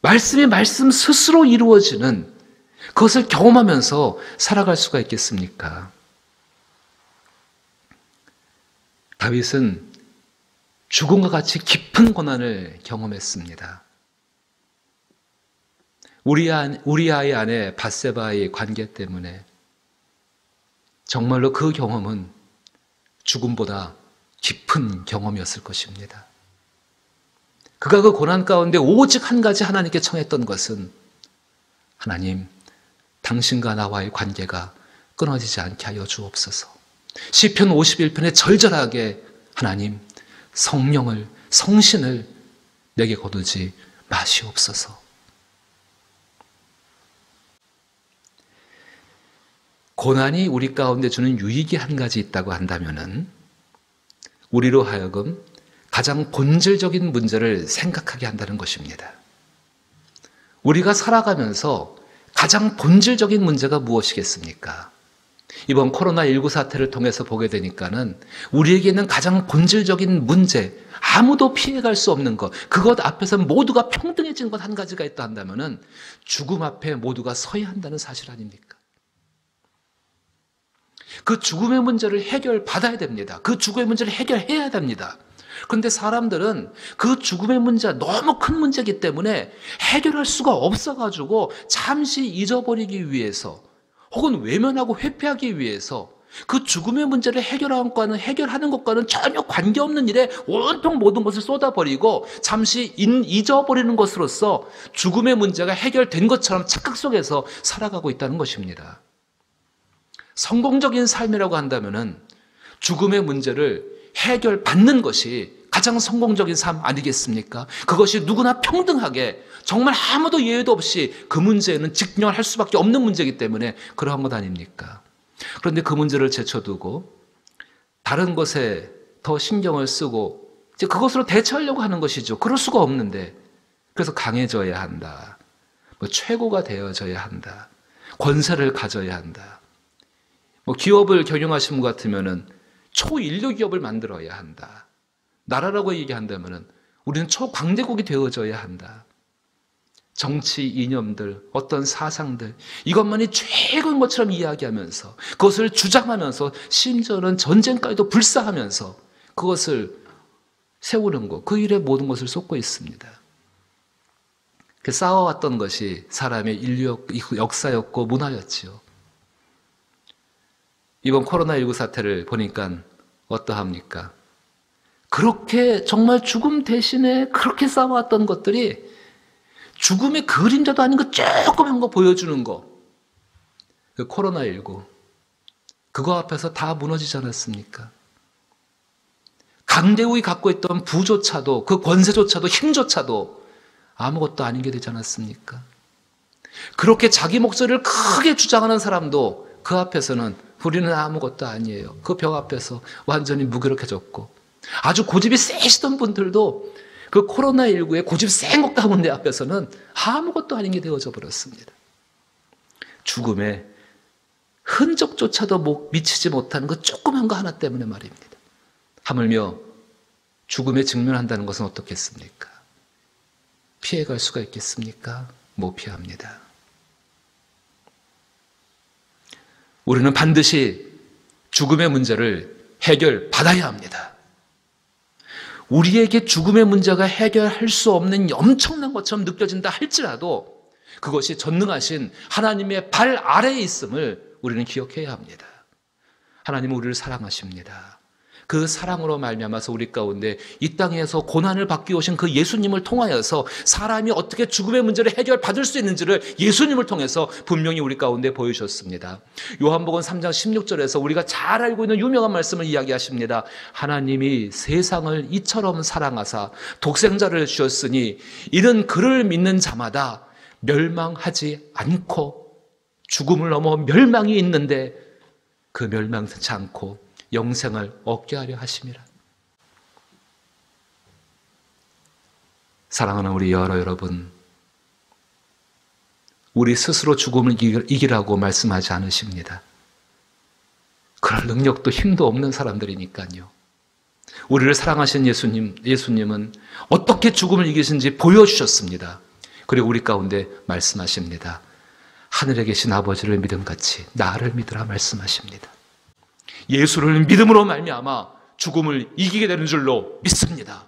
[SPEAKER 1] 말씀이 말씀 스스로 이루어지는 그것을 경험하면서 살아갈 수가 있겠습니까? 다윗은 죽음과 같이 깊은 고난을 경험했습니다. 우리아의 아내 밧세바의 관계 때문에 정말로 그 경험은 죽음보다 깊은 경험이었을 것입니다. 그가 그 고난 가운데 오직 한 가지 하나님께 청했던 것은, 하나님, 당신과 나와의 관계가 끊어지지 않게 하여 주옵소서. 시편 51편에 절절하게 하나님, 성령을, 성신을 내게 거두지 마시옵소서. 고난이 우리 가운데 주는 유익이 한 가지 있다고 한다면은, 우리로 하여금 가장 본질적인 문제를 생각하게 한다는 것입니다. 우리가 살아가면서 가장 본질적인 문제가 무엇이겠습니까? 이번 코로나19 사태를 통해서 보게 되니까는 우리에게 있는 가장 본질적인 문제, 아무도 피해갈 수 없는 것, 그것 앞에서 모두가 평등해진 것 한 가지가 있다 한다면은 죽음 앞에 모두가 서야 한다는 사실 아닙니까? 그 죽음의 문제를 해결받아야 됩니다. 그 죽음의 문제를 해결해야 됩니다. 그런데 사람들은 그 죽음의 문제가 너무 큰 문제이기 때문에 해결할 수가 없어가지고 잠시 잊어버리기 위해서, 혹은 외면하고 회피하기 위해서 그 죽음의 문제를 해결하는 것과는 전혀 관계없는 일에 온통 모든 것을 쏟아버리고 잠시 잊어버리는 것으로써 죽음의 문제가 해결된 것처럼 착각 속에서 살아가고 있다는 것입니다. 성공적인 삶이라고 한다면은 죽음의 문제를 해결받는 것이 가장 성공적인 삶 아니겠습니까? 그것이 누구나 평등하게, 정말 아무도 예외도 없이 그 문제에는 직면할 수밖에 없는 문제이기 때문에 그러한 것 아닙니까? 그런데 그 문제를 제쳐두고 다른 것에 더 신경을 쓰고 이제 그것으로 대처하려고 하는 것이죠. 그럴 수가 없는데, 그래서 강해져야 한다, 최고가 되어져야 한다, 권세를 가져야 한다, 기업을 경영하시는 것 같으면은 초인류 기업을 만들어야 한다, 나라라고 얘기한다면은 우리는 초강대국이 되어져야 한다. 정치 이념들, 어떤 사상들, 이것만이 최고인 것처럼 이야기하면서 그것을 주장하면서 심지어는 전쟁까지도 불사하면서 그것을 세우는 것, 그 일에 모든 것을 쏟고 있습니다. 쌓아왔던 것이 사람의 인류 역사였고 문화였지요. 이번 코로나19 사태를 보니까 어떠합니까? 그렇게 정말 죽음 대신에 그렇게 쌓아왔던 것들이 죽음의 그림자도 아닌 거 조그만 거 보여주는 거, 그 코로나19, 그거 앞에서 다 무너지지 않았습니까? 강대국이 갖고 있던 부조차도, 그 권세조차도, 힘조차도 아무것도 아닌 게 되지 않았습니까? 그렇게 자기 목소리를 크게 주장하는 사람도 그 앞에서는 우리는 아무것도 아니에요, 그 벽 앞에서 완전히 무기력해졌고, 아주 고집이 세시던 분들도 그 코로나19의 고집 센 것 가운데 앞에서는 아무것도 아닌 게 되어져 버렸습니다. 죽음의 흔적조차도 미치지 못하는 그 조그만 거 하나 때문에 말입니다. 하물며 죽음에 직면한다는 것은 어떻겠습니까? 피해갈 수가 있겠습니까? 못 피합니다. 우리는 반드시 죽음의 문제를 해결받아야 합니다. 우리에게 죽음의 문제가 해결할 수 없는 엄청난 것처럼 느껴진다 할지라도 그것이 전능하신 하나님의 발 아래에 있음을 우리는 기억해야 합니다. 하나님은 우리를 사랑하십니다. 그 사랑으로 말미암아서 우리 가운데 이 땅에서 고난을 받기 오신 그 예수님을 통하여서 사람이 어떻게 죽음의 문제를 해결받을 수 있는지를 예수님을 통해서 분명히 우리 가운데 보여주셨습니다. 요한복음 3장 16절에서 우리가 잘 알고 있는 유명한 말씀을 이야기하십니다. 하나님이 세상을 이처럼 사랑하사 독생자를 주셨으니 이는 그를 믿는 자마다 멸망하지 않고 죽음을 넘어 멸망이 있는데 그 멸망치 않고 영생을 얻게 하려 하심이라. 사랑하는 우리 여러분, 우리 스스로 죽음을 이기라고 말씀하지 않으십니다. 그럴 능력도 힘도 없는 사람들이니까요. 우리를 사랑하신 예수님은 어떻게 죽음을 이기신지 보여주셨습니다. 그리고 우리 가운데 말씀하십니다. 하늘에 계신 아버지를 믿음같이 나를 믿으라 말씀하십니다. 예수를 믿음으로 말미암아 죽음을 이기게 되는 줄로 믿습니다.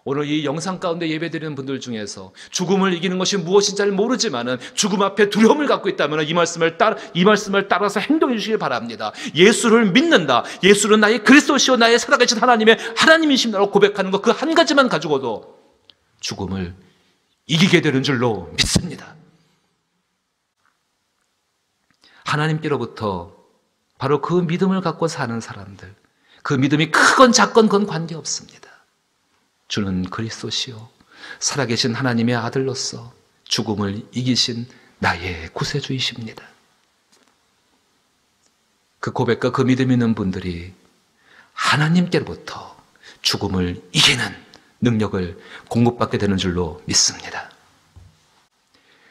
[SPEAKER 1] 오늘 이 영상 가운데 예배드리는 분들 중에서 죽음을 이기는 것이 무엇인지 잘 모르지만은 죽음 앞에 두려움을 갖고 있다면 이 말씀을 따라서 행동해 주시길 바랍니다. 예수를 믿는다. 예수는 나의 그리스도시요 나의 살아계신 하나님이십니다라고 고백하는 것 그 한 가지만 가지고도 죽음을 이기게 되는 줄로 믿습니다. 하나님께로부터 바로 그 믿음을 갖고 사는 사람들, 그 믿음이 크건 작건 그건 관계없습니다. 주는 그리스도시요 살아계신 하나님의 아들로서 죽음을 이기신 나의 구세주이십니다. 그 고백과 그 믿음 있는 분들이 하나님께로부터 죽음을 이기는 능력을 공급받게 되는 줄로 믿습니다.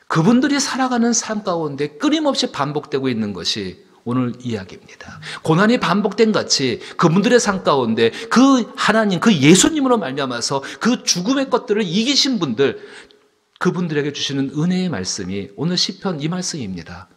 [SPEAKER 1] 그분들이 살아가는 삶 가운데 끊임없이 반복되고 있는 것이 오늘 이야기입니다. 고난이 반복된 같이 그분들의 삶 가운데 그 하나님, 그 예수님으로 말미암아서 그 죽음의 것들을 이기신 분들, 그분들에게 주시는 은혜의 말씀이 오늘 시편 이 말씀입니다.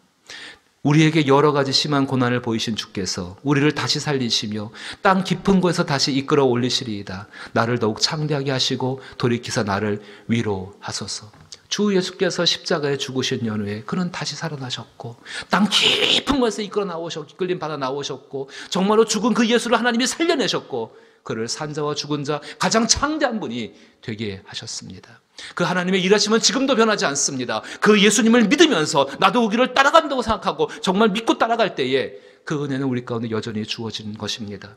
[SPEAKER 1] 우리에게 여러 가지 심한 고난을 보이신 주께서 우리를 다시 살리시며 땅 깊은 곳에서 다시 이끌어 올리시리이다. 나를 더욱 창대하게 하시고 돌이키사 나를 위로하소서. 주 예수께서 십자가에 죽으신 연후에 그는 다시 살아나셨고 땅 깊은 곳에서 이끌림 받아 나오셨고 정말로 죽은 그 예수를 하나님이 살려내셨고 그를 산자와 죽은 자 가장 창대한 분이 되게 하셨습니다. 그 하나님의 일하심은 지금도 변하지 않습니다. 그 예수님을 믿으면서 나도 그 길을 따라간다고 생각하고 정말 믿고 따라갈 때에 그 은혜는 우리 가운데 여전히 주어진 것입니다.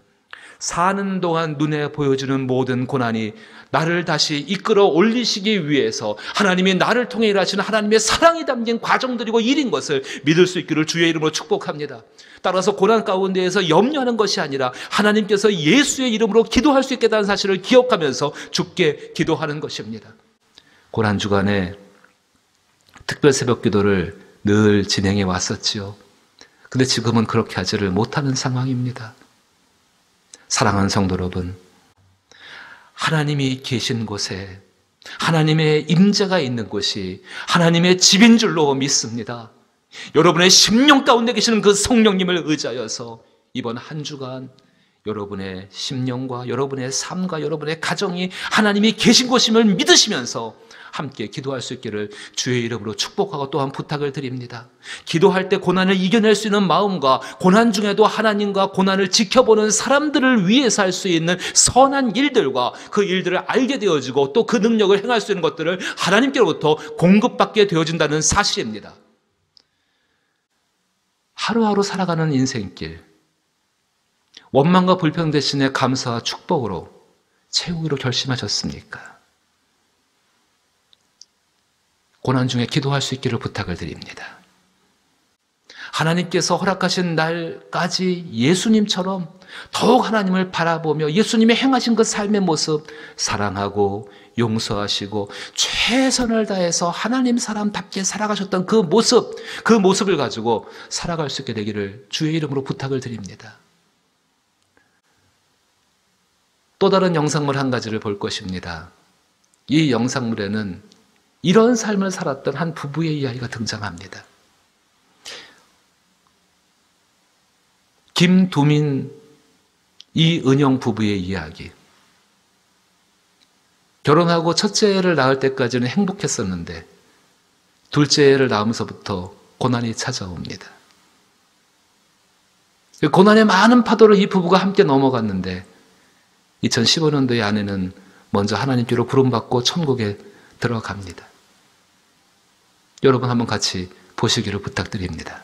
[SPEAKER 1] 사는 동안 눈에 보여지는 모든 고난이 나를 다시 이끌어 올리시기 위해서 하나님이 나를 통해 일하시는 하나님의 사랑이 담긴 과정들이고 일인 것을 믿을 수 있기를 주의 이름으로 축복합니다. 따라서 고난 가운데에서 염려하는 것이 아니라 하나님께서 예수의 이름으로 기도할 수 있겠다는 사실을 기억하면서 주께 기도하는 것입니다. 고난 주간에 특별 새벽 기도를 늘 진행해 왔었지요. 근데 지금은 그렇게 하지를 못하는 상황입니다. 사랑하는 성도 여러분, 하나님이 계신 곳에 하나님의 임재가 있는 곳이 하나님의 집인 줄로 믿습니다. 여러분의 심령 가운데 계시는 그 성령님을 의지하여서 이번 한 주간 여러분의 심령과 여러분의 삶과 여러분의 가정이 하나님이 계신 곳임을 믿으시면서 함께 기도할 수 있기를 주의 이름으로 축복하고 또한 부탁을 드립니다. 기도할 때 고난을 이겨낼 수 있는 마음과 고난 중에도 하나님과 고난을 지켜보는 사람들을 위해서 할 수 있는 선한 일들과 그 일들을 알게 되어지고 또 그 능력을 행할 수 있는 것들을 하나님께로부터 공급받게 되어진다는 사실입니다. 하루하루 살아가는 인생길, 원망과 불평 대신에 감사와 축복으로 채우기로 결심하셨습니까? 고난 중에 기도할 수 있기를 부탁을 드립니다. 하나님께서 허락하신 날까지 예수님처럼 더욱 하나님을 바라보며 예수님이 행하신 그 삶의 모습 사랑하고 용서하시고 최선을 다해서 하나님 사람답게 살아가셨던 그 모습을 가지고 살아갈 수 있게 되기를 주의 이름으로 부탁을 드립니다. 또 다른 영상물 한 가지를 볼 것입니다. 이 영상물에는 이런 삶을 살았던 한 부부의 이야기가 등장합니다. 김두민, 이은영 부부의 이야기. 결혼하고 첫째 애를 낳을 때까지는 행복했었는데 둘째 애를 낳으면서부터 고난이 찾아옵니다. 고난의 많은 파도를 이 부부가 함께 넘어갔는데 2015년도에 아내는 먼저 하나님께로 부름받고 천국에 들어갑니다. 여러분 한번 같이 보시기를 부탁드립니다.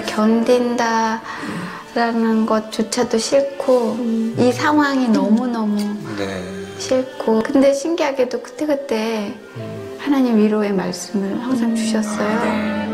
[SPEAKER 3] 견딘다라는 것조차도 싫고 이 상황이 너무너무 싫고 근데 신기하게도 그때그때 하나님 위로의 말씀을 항상 주셨어요.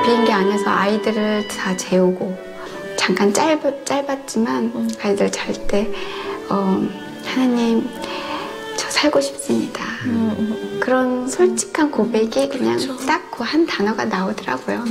[SPEAKER 3] 비행기 안에서 아이들을 다 재우고 잠깐 짧았지만 아이들 잘 때 하나님 저 살고 싶습니다. 그런 솔직한 고백이 그냥 딱 그 한 단어가 나오더라고요.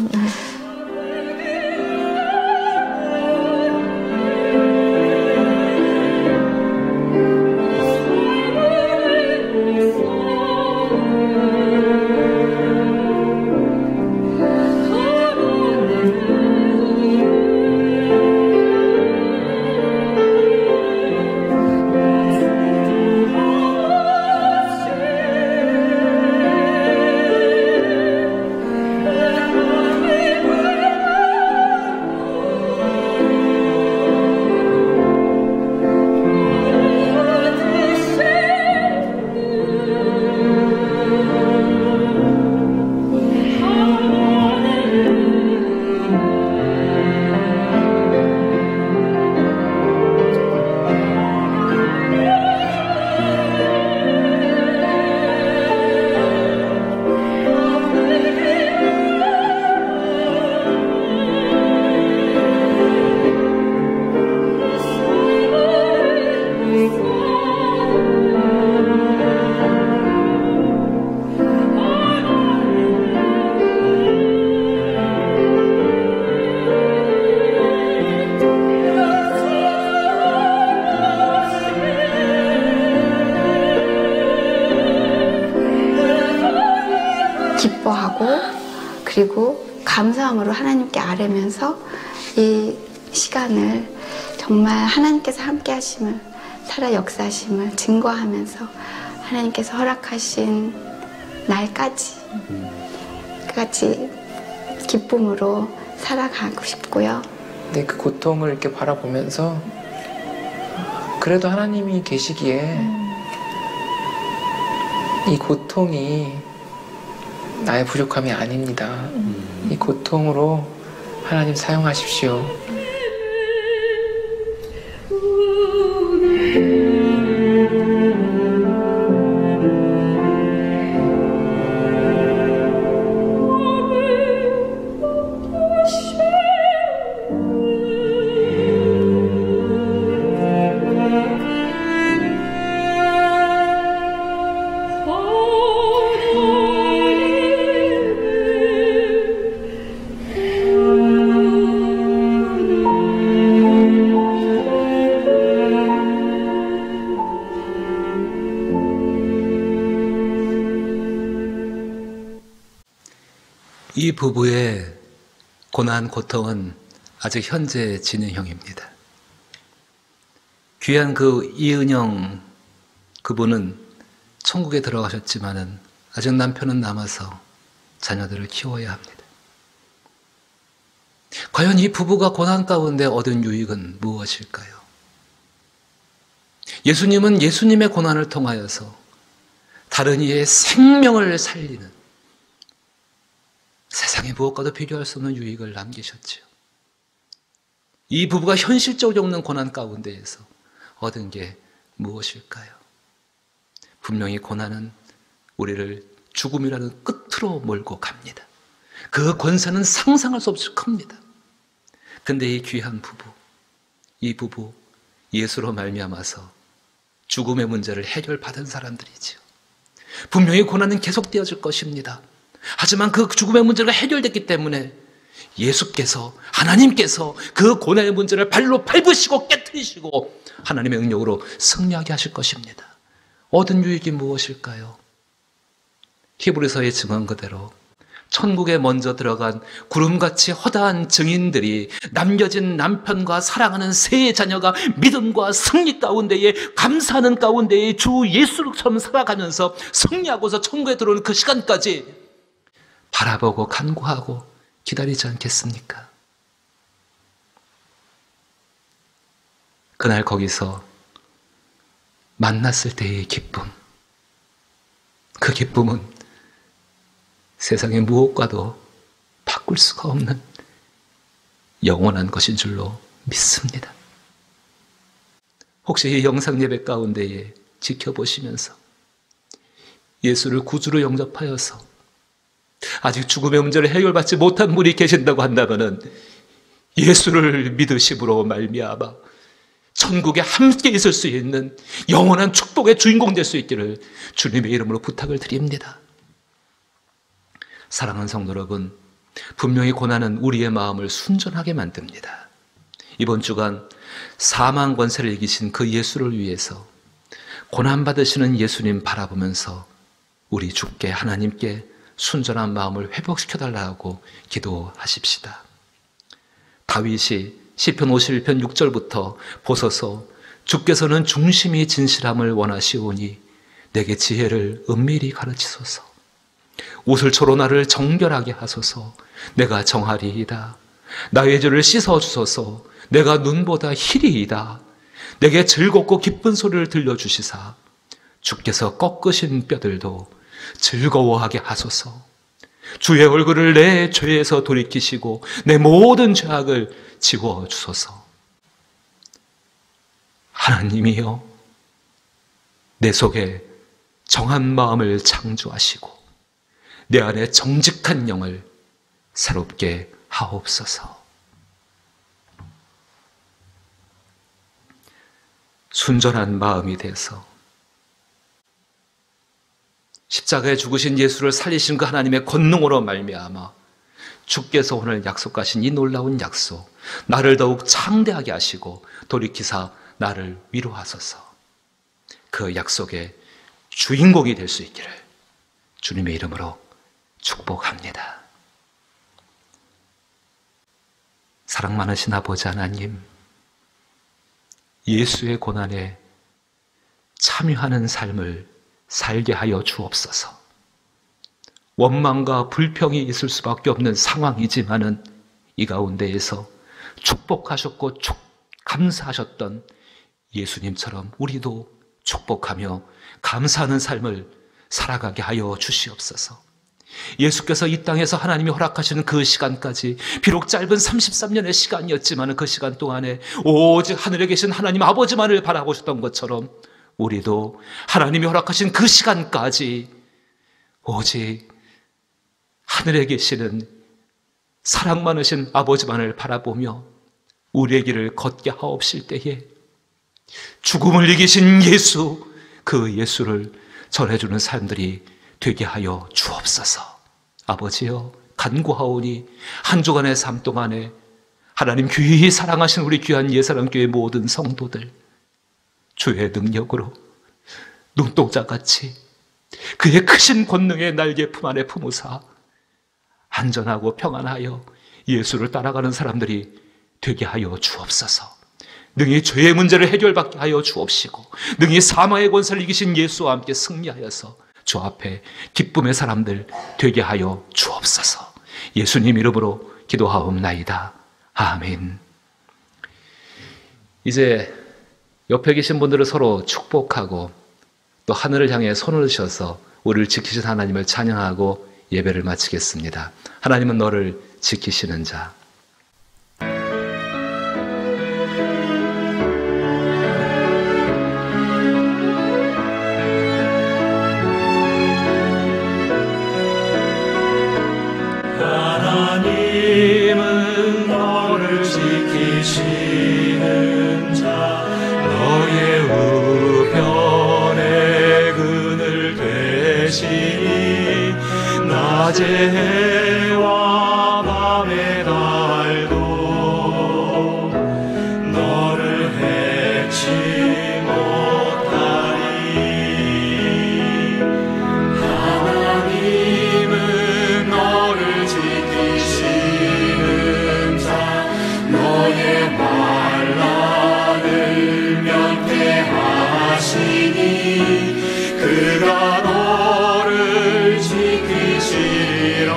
[SPEAKER 3] 기뻐하고 그리고 감사함으로 하나님께 아뢰면서 이 시간을 정말 하나님께서 함께 하심을 살아 역사하심을 증거하면서 하나님께서 허락하신 날까지 같이 기쁨으로 살아가고 싶고요.
[SPEAKER 8] 근데 그 고통을 이렇게 바라보면서 그래도 하나님이 계시기에 이 고통이 나의 부족함이 아닙니다. 이 고통으로 하나님 사용하십시오.
[SPEAKER 1] 이 부부의 고난, 고통은 아직 현재 진행형입니다. 귀한 그 이은영 그분은 천국에 들어가셨지만은 아직 남편은 남아서 자녀들을 키워야 합니다. 과연 이 부부가 고난 가운데 얻은 유익은 무엇일까요? 예수님은 예수님의 고난을 통하여서 다른 이의 생명을 살리는 세상의 무엇과도 비교할 수 없는 유익을 남기셨지요. 이 부부가 현실적으로 겪는 고난 가운데에서 얻은 게 무엇일까요? 분명히 고난은 우리를 죽음이라는 끝으로 몰고 갑니다. 그 권세는 상상할 수 없이 큽니다. 근데 이 귀한 부부, 이 부부 예수로 말미암아서 죽음의 문제를 해결받은 사람들이지요. 분명히 고난은 계속되어질 것입니다. 하지만 그 죽음의 문제가 해결됐기 때문에 예수께서, 하나님께서 그 고난의 문제를 발로 밟으시고 깨트리시고 하나님의 능력으로 승리하게 하실 것입니다. 얻은 유익이 무엇일까요? 히브리서의 증언 그대로 천국에 먼저 들어간 구름같이 허다한 증인들이 남겨진 남편과 사랑하는 세 자녀가 믿음과 승리 가운데에 감사하는 가운데에 주 예수처럼 살아가면서 승리하고서 천국에 들어오는 그 시간까지 바라보고 간구하고 기다리지 않겠습니까? 그날 거기서 만났을 때의 기쁨, 그 기쁨은 세상의 무엇과도 바꿀 수가 없는 영원한 것인 줄로 믿습니다. 혹시 이 영상 예배 가운데에 지켜보시면서 예수를 구주로 영접하여서 아직 죽음의 문제를 해결받지 못한 분이 계신다고 한다면 예수를 믿으심으로 말미암아 천국에 함께 있을 수 있는 영원한 축복의 주인공 될 수 있기를 주님의 이름으로 부탁을 드립니다. 사랑하는 성도 여러분, 분명히 고난은 우리의 마음을 순전하게 만듭니다. 이번 주간 사망 권세를 이기신 그 예수를 위해서 고난받으시는 예수님 바라보면서 우리 주께, 하나님께 순전한 마음을 회복시켜달라고 기도하십시다. 다윗이 시편 51편 6절부터 보소서 주께서는 중심이 진실함을 원하시오니 내게 지혜를 은밀히 가르치소서. 옷을초로 나를 정결하게 하소서. 내가 정하리이다. 나의 죄를 씻어주소서. 내가 눈보다 희리이다. 내게 즐겁고 기쁜 소리를 들려주시사 주께서 꺾으신 뼈들도 즐거워하게 하소서. 주의 얼굴을 내 죄에서 돌이키시고 내 모든 죄악을 지워주소서. 하나님이여, 내 속에 정한 마음을 창조하시고 내 안에 정직한 영을 새롭게 하옵소서. 순전한 마음이 돼서 십자가에 죽으신 예수를 살리신 그 하나님의 권능으로 말미암아 주께서 오늘 약속하신 이 놀라운 약속, 나를 더욱 창대하게 하시고 돌이키사 나를 위로하소서. 그 약속의 주인공이 될 수 있기를 주님의 이름으로 축복합니다. 사랑 많으신 아버지 하나님, 예수의 고난에 참여하는 삶을 살게 하여 주옵소서. 원망과 불평이 있을 수밖에 없는 상황이지만은 이 가운데에서 축복하셨고 감사하셨던 예수님처럼 우리도 축복하며 감사하는 삶을 살아가게 하여 주시옵소서. 예수께서 이 땅에서 하나님이 허락하시는 그 시간까지 비록 짧은 33년의 시간이었지만 그 시간 동안에 오직 하늘에 계신 하나님 아버지만을 바라보셨던 것처럼 우리도 하나님이 허락하신 그 시간까지 오직 하늘에 계시는 사랑 많으신 아버지만을 바라보며 우리의 길을 걷게 하옵실 때에 죽음을 이기신 예수, 그 예수를 전해주는 사람들이 되게 하여 주옵소서. 아버지여, 간구하오니 한 주간의 삶 동안에 하나님 귀히 사랑하신 우리 귀한 예사랑교회 모든 성도들 주의 능력으로 눈동자같이 그의 크신 권능의 날개 품 안에 품으사 안전하고 평안하여 예수를 따라가는 사람들이 되게 하여 주옵소서. 능히 죄의 문제를 해결받게 하여 주옵시고 능히 사망의 권세를 이기신 예수와 함께 승리하여서 주 앞에 기쁨의 사람들 되게 하여 주옵소서. 예수님 이름으로 기도하옵나이다. 아멘. 이제 옆에 계신 분들을 서로 축복하고 또 하늘을 향해 손을 드셔서 우리를 지키신 하나님을 찬양하고 예배를 마치겠습니다. 하나님은 너를 지키시는 자.
[SPEAKER 9] 하나님은 너를 지키시는 자, 너의 우편에 그늘 되시니 낮에 해와 밤의 달도 너를 해치 못하리. 하나님은 너를 지키시는 자, 너의 환난을 면케하시니 그가 너를 지키시리라.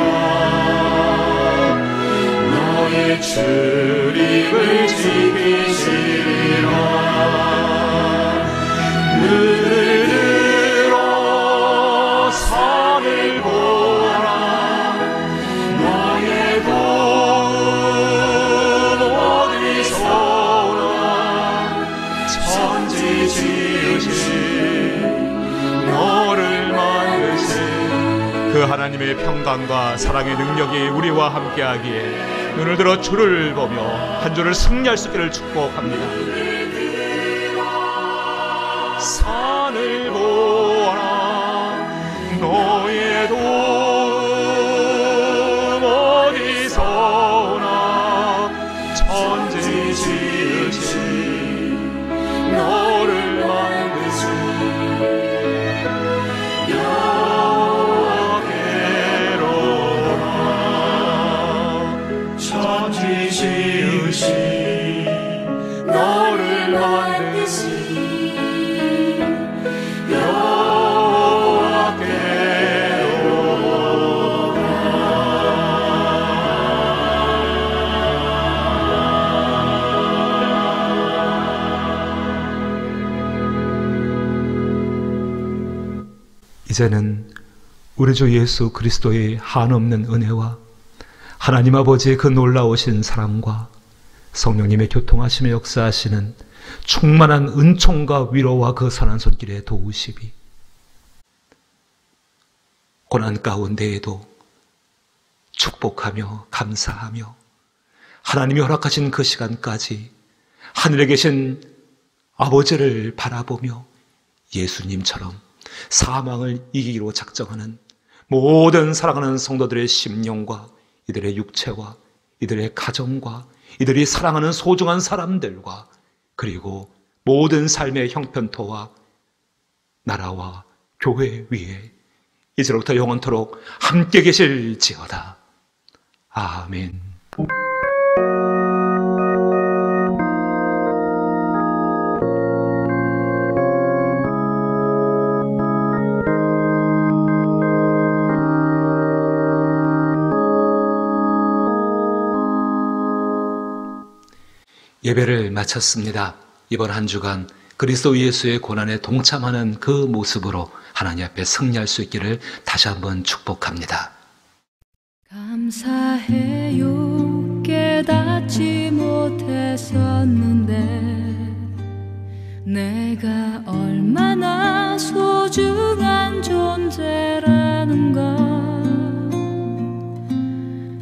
[SPEAKER 9] 너의 출입을 지키시리라. 눈을 들어 산을 보라. 너의 도움 어디서 오나. 천지 지으신 너를 만드신 그 하나님의 평강과 사랑의 능력이 우리와 함께하기에 눈을 들어 주를 보며 한 주를 승리할 수 있기를 축복합니다. 산을 보아라. 너의 도움 어디서 오나. 천지 지으신 너를 만드신 여호와께로라. 천지 지으신 너를 만드신
[SPEAKER 1] 이제는 우리 주 예수 그리스도의 한없는 은혜와 하나님 아버지의 그 놀라우신 사랑과 성령님의 교통하심에 역사하시는 충만한 은총과 위로와 그 선한 손길의 도우심이 고난 가운데에도 축복하며 감사하며 하나님이 허락하신 그 시간까지 하늘에 계신 아버지를 바라보며 예수님처럼 사망을 이기기로 작정하는 모든 사랑하는 성도들의 심령과 이들의 육체와 이들의 가정과 이들이 사랑하는 소중한 사람들과 그리고 모든 삶의 형편토와 나라와 교회 위에 이제로부터 영원토록 함께 계실지어다. 아멘. 예배를 마쳤습니다. 이번 한 주간 그리스도 예수의 고난에 동참하는 그 모습으로 하나님 앞에 승리할 수 있기를 다시 한번 축복합니다.
[SPEAKER 10] 감사해요. 깨닫지 못했었는데 내가 얼마나 소중한 존재라는 걸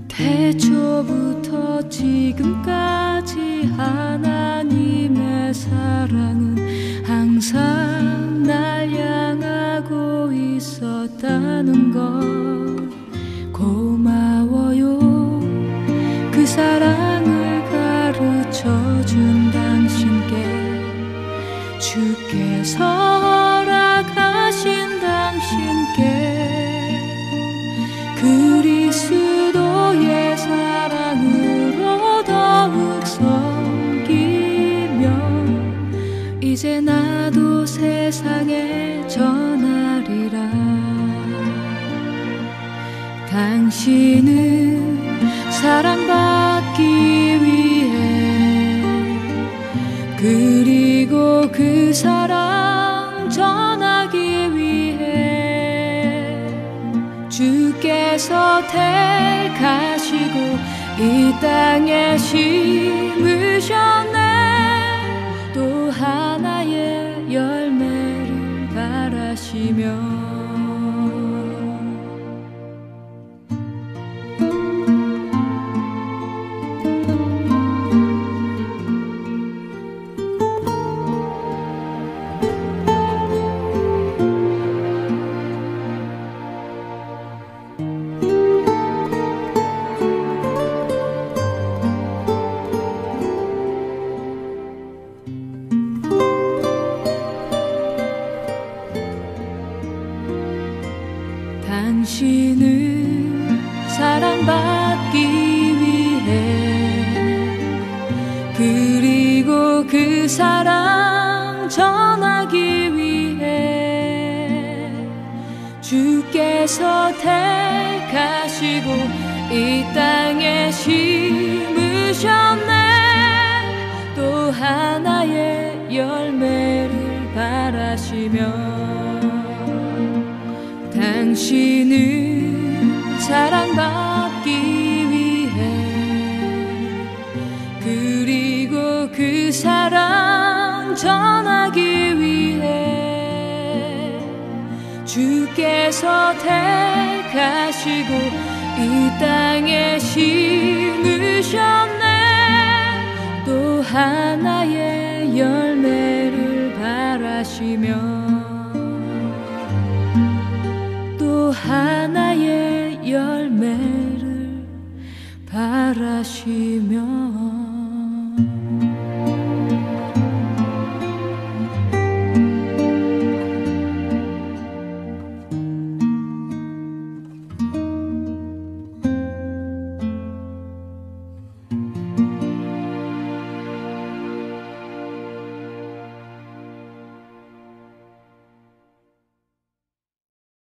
[SPEAKER 10] 태초부터 지금까지 하나님의 사랑은 항상 날 향하고 있었다는 걸 고마워요. 그 사랑을 가르쳐준 당신께 주께서 허락하신 당신께 그리스도의 사랑으로 더욱 섬기며 이제 나도 세상에 전하리라. 당신은 사랑받기 위해 그리고 그 사랑 전하기 위해 주께서 택하시고 이 땅에 심으셨네. 또 하나의 열매를 바라시며 당신은 사랑받기 위해 그리고 그 사랑 전하기 위해 주께서 택하시고 이 땅에 심으셨네. 또 하나의 열매를 바라시며 당신은 사랑받기 위해 그리고 그 사랑 전하기 위해 주께서 택하시고 이 땅에 심으셨네. 또 하나의 열매를 바라시며 또 하나의 열매를 바라시며